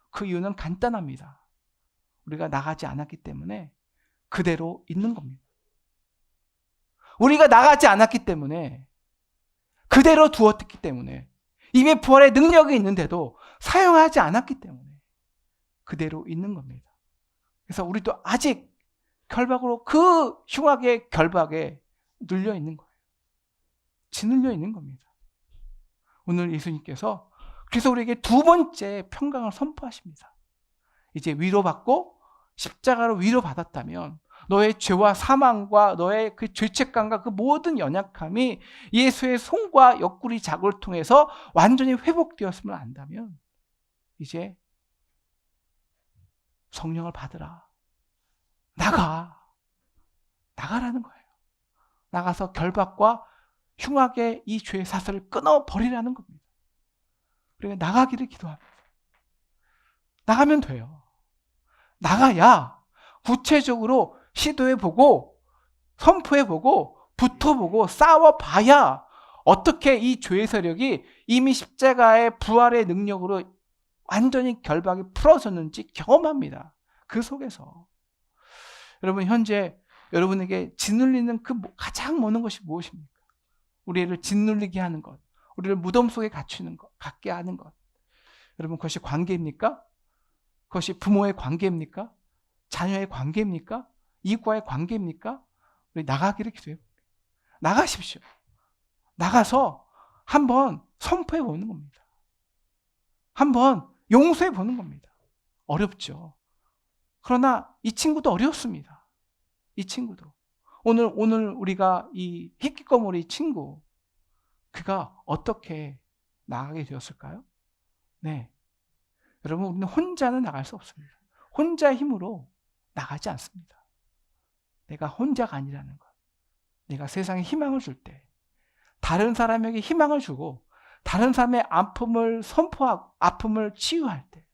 그 이유는 간단합니다. 우리가 나가지 않았기 때문에 그대로 있는 겁니다. 우리가 나가지 않았기 때문에 그대로 두었기 때문에 이미 부활의 능력이 있는데도 사용하지 않았기 때문에 그대로 있는 겁니다. 그래서 우리도 아직 결박으로 그 흉악의 결박에 눌려 있는 거예요. 짓눌려 있는 겁니다. 오늘 예수님께서 그래서 우리에게 두 번째 평강을 선포하십니다. 이제 위로받고 십자가로 위로받았다면 너의 죄와 사망과 너의 그 죄책감과 그 모든 연약함이 예수의 손과 옆구리 자국을 통해서 완전히 회복되었음을 안다면 이제 성령을 받으라. 나가라는 거예요. 나가서 결박과 흉악의 이 죄의 사슬을 끊어버리라는 겁니다. 그러니까 나가기를 기도합니다. 나가면 돼요. 나가야 구체적으로 시도해보고 선포해보고 붙어보고 싸워봐야 어떻게 이 죄의 세력이 이미 십자가의 부활의 능력으로 완전히 결박이 풀어졌는지 경험합니다. 그 속에서 여러분, 현재 여러분에게 짓눌리는 그 가장 모든 것이 무엇입니까? 우리를 짓눌리게 하는 것, 우리를 무덤 속에 갇게 하는 것. 여러분, 그것이 관계입니까? 그것이 부모의 관계입니까? 자녀의 관계입니까? 이익과의 관계입니까? 우리 나가기를 기도해요. 나가십시오. 나가서 한번 선포해 보는 겁니다. 한번 용서해 보는 겁니다. 어렵죠. 그러나 이 친구도 어려웠습니다. 이 친구도. 오늘 우리가 이 히키코모리 친구, 그가 어떻게 나가게 되었을까요? 네. 여러분, 우리는 혼자는 나갈 수 없습니다. 혼자의 힘으로 나가지 않습니다. 내가 혼자가 아니라는 것. 내가 세상에 희망을 줄 때, 다른 사람에게 희망을 주고, 다른 사람의 아픔을 선포하고, 아픔을 치유할 때,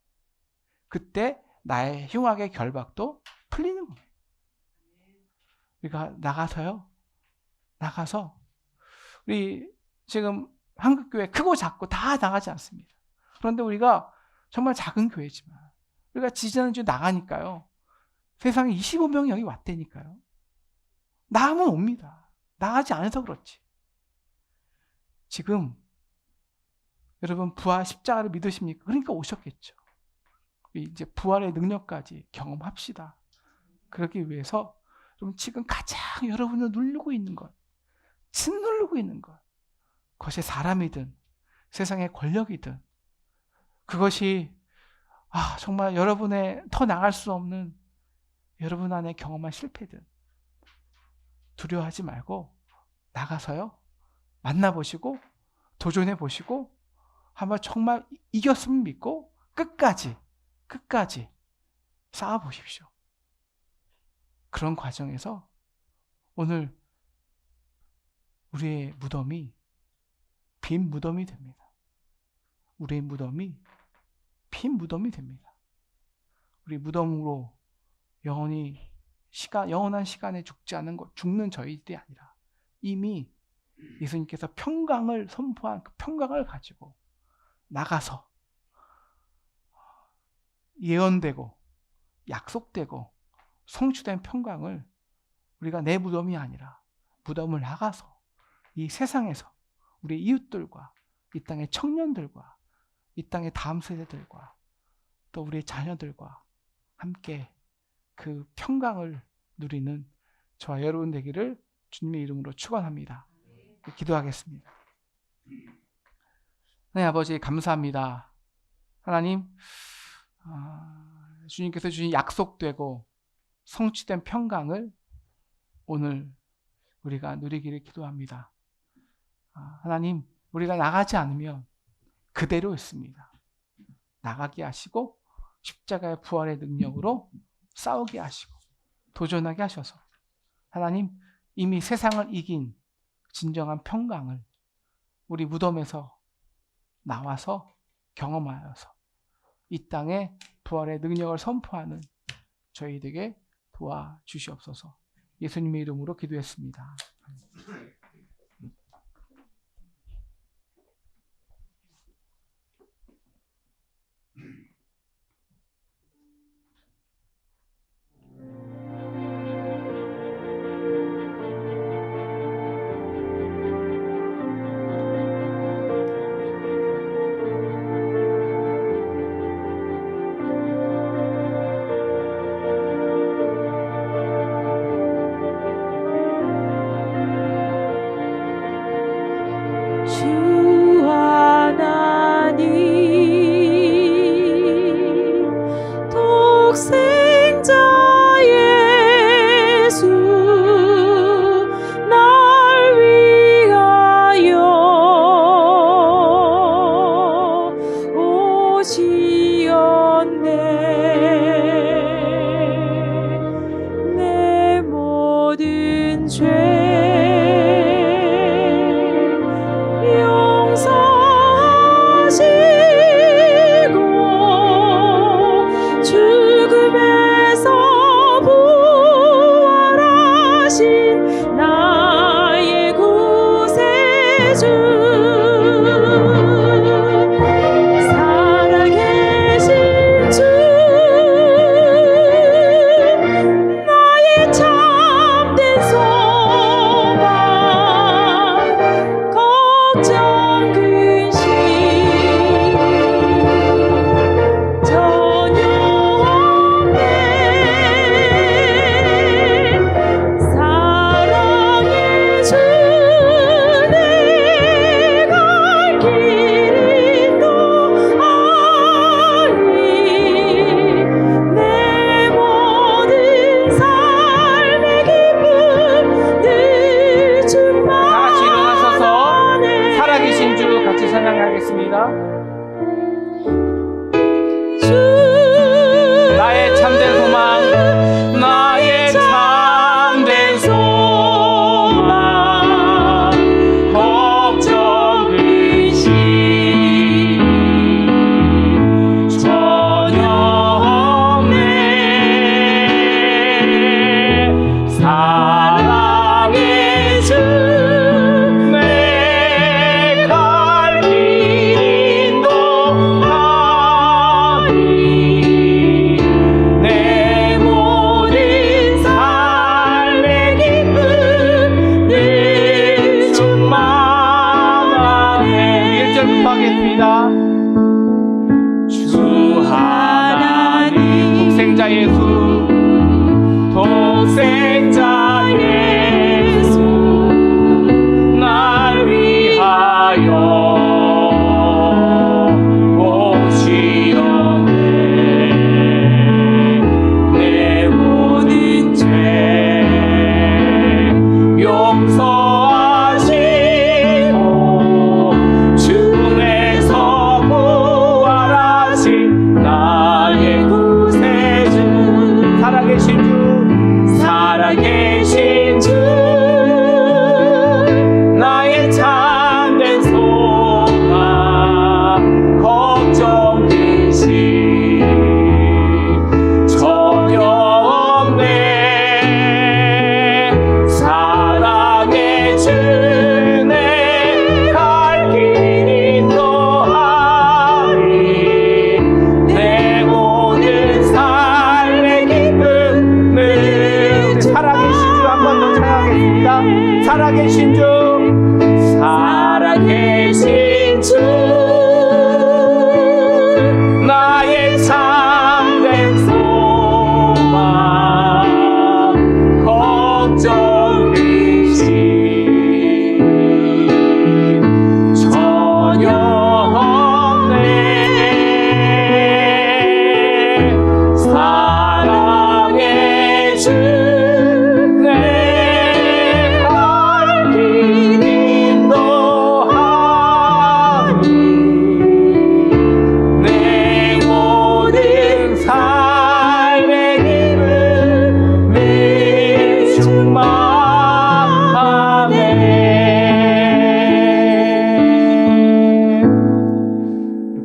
그때 나의 흉악의 결박도 풀리는 거예요. 우리가 나가서, 우리 지금 한국교회 크고 작고 다 나가지 않습니다. 그런데 우리가 정말 작은 교회지만, 우리가 지지난주에 나가니까요, 세상에 25명이 여기 왔다니까요. 나가면 옵니다. 나가지 않아서 그렇지. 지금 여러분 부활 십자가를 믿으십니까? 그러니까 오셨겠죠. 이제 부활의 능력까지 경험합시다. 그러기 위해서 좀 지금 가장 여러분을 누르고 있는 것, 짓누르고 있는 것, 그것이 사람이든 세상의 권력이든, 그것이 정말 여러분의 더 나갈 수 없는 여러분 안에 경험한 실패든, 두려워하지 말고 나가서요, 만나보시고 도전해보시고 한번 정말 이겼으면 믿고 끝까지 싸워보십시오. 그런 과정에서 오늘 우리의 무덤이 빈 무덤이 됩니다. 우리의 무덤이 빈 무덤이 됩니다. 우리 무덤으로 영원한 시간에 죽지 않은 것, 죽는 저희들이 아니라 이미 예수님께서 평강을 선포한 그 평강을 가지고 나가서 예언되고 약속되고 성취된 평강을 우리가 내 무덤이 아니라 무덤을 나가서 이 세상에서 우리 이웃들과 이 땅의 청년들과 이 땅의 다음 세대들과 또 우리의 자녀들과 함께 그 평강을 누리는 저와 여러분 되기를 주님의 이름으로 축원합니다. 기도하겠습니다. 네, 아버지 감사합니다. 하나님, 주님께서 주신 약속되고 성취된 평강을 오늘 우리가 누리기를 기도합니다. 하나님, 우리가 나가지 않으면 그대로 있습니다. 나가게 하시고 십자가의 부활의 능력으로 싸우게 하시고 도전하게 하셔서 하나님, 이미 세상을 이긴 진정한 평강을 우리 무덤에서 나와서 경험하여서 이 땅에 부활의 능력을 선포하는 저희에게 도와주시옵소서. 예수님의 이름으로 기도했습니다. 주 하나님 독생자 예수 날 위하여 오시었네. 내 모든 죄 용서하시고 죽음의 예수 독생자 예수 날 위하여 살아계신 주 살아계신 주 나의 참된 소망 걱정 근심 전혀 없네 사랑의 주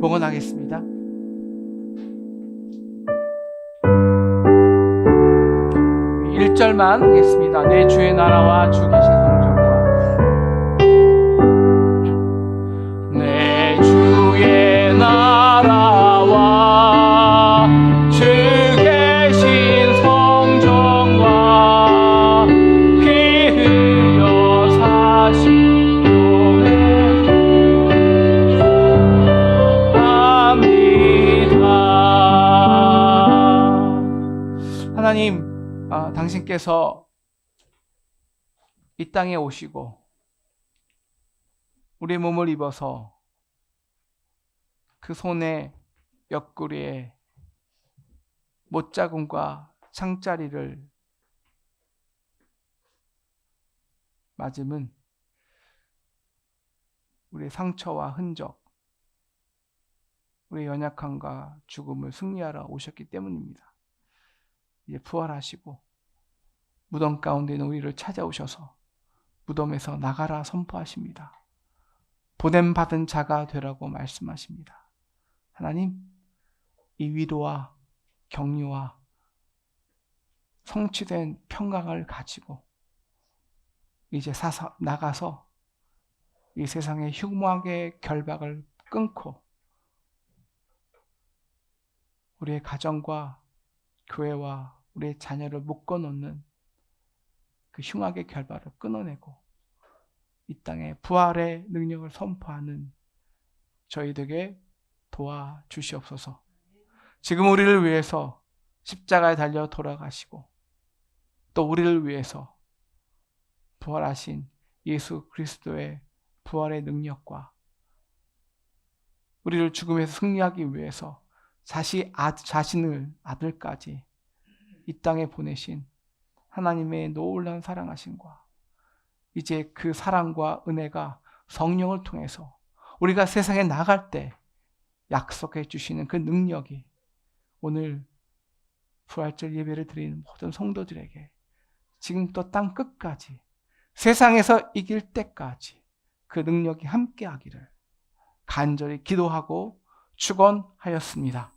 봉헌하겠습니다. 일절만 하겠습니다. 내 주의 나라와 주 계신 성전과 내 주의 나라와 주 계신 성전과 피 흘려 사신 하나님, 당신께서 이 땅에 오시고 우리의 몸을 입어서 그 손에 옆구리에 못자국과 창자리를 맞음은 우리의 상처와 흔적, 우리의 연약함과 죽음을 승리하러 오셨기 때문입니다. 이제 부활하시고 무덤 가운데 있는 우리를 찾아오셔서 무덤에서 나가라 선포하십니다. 보냄받은 자가 되라고 말씀하십니다. 하나님, 이 위로와 격려와 성취된 평강을 가지고 이제 나가서 이 세상의 흉악의 결박을 끊고 우리의 가정과 교회와 우리의 자녀를 묶어놓는 그 흉악의 결박을 끊어내고 이 땅에 부활의 능력을 선포하는 저희들에게 도와주시옵소서. 지금 우리를 위해서 십자가에 달려 돌아가시고 또 우리를 위해서 부활하신 예수 그리스도의 부활의 능력과 우리를 죽음에서 승리하기 위해서 자신을 아들까지 이 땅에 보내신 하나님의 놀라운 사랑하심과 이제 그 사랑과 은혜가 성령을 통해서 우리가 세상에 나갈 때 약속해 주시는 그 능력이 오늘 부활절 예배를 드리는 모든 성도들에게 지금부터 땅 끝까지 세상에서 이길 때까지 그 능력이 함께하기를 간절히 기도하고 축원하였습니다.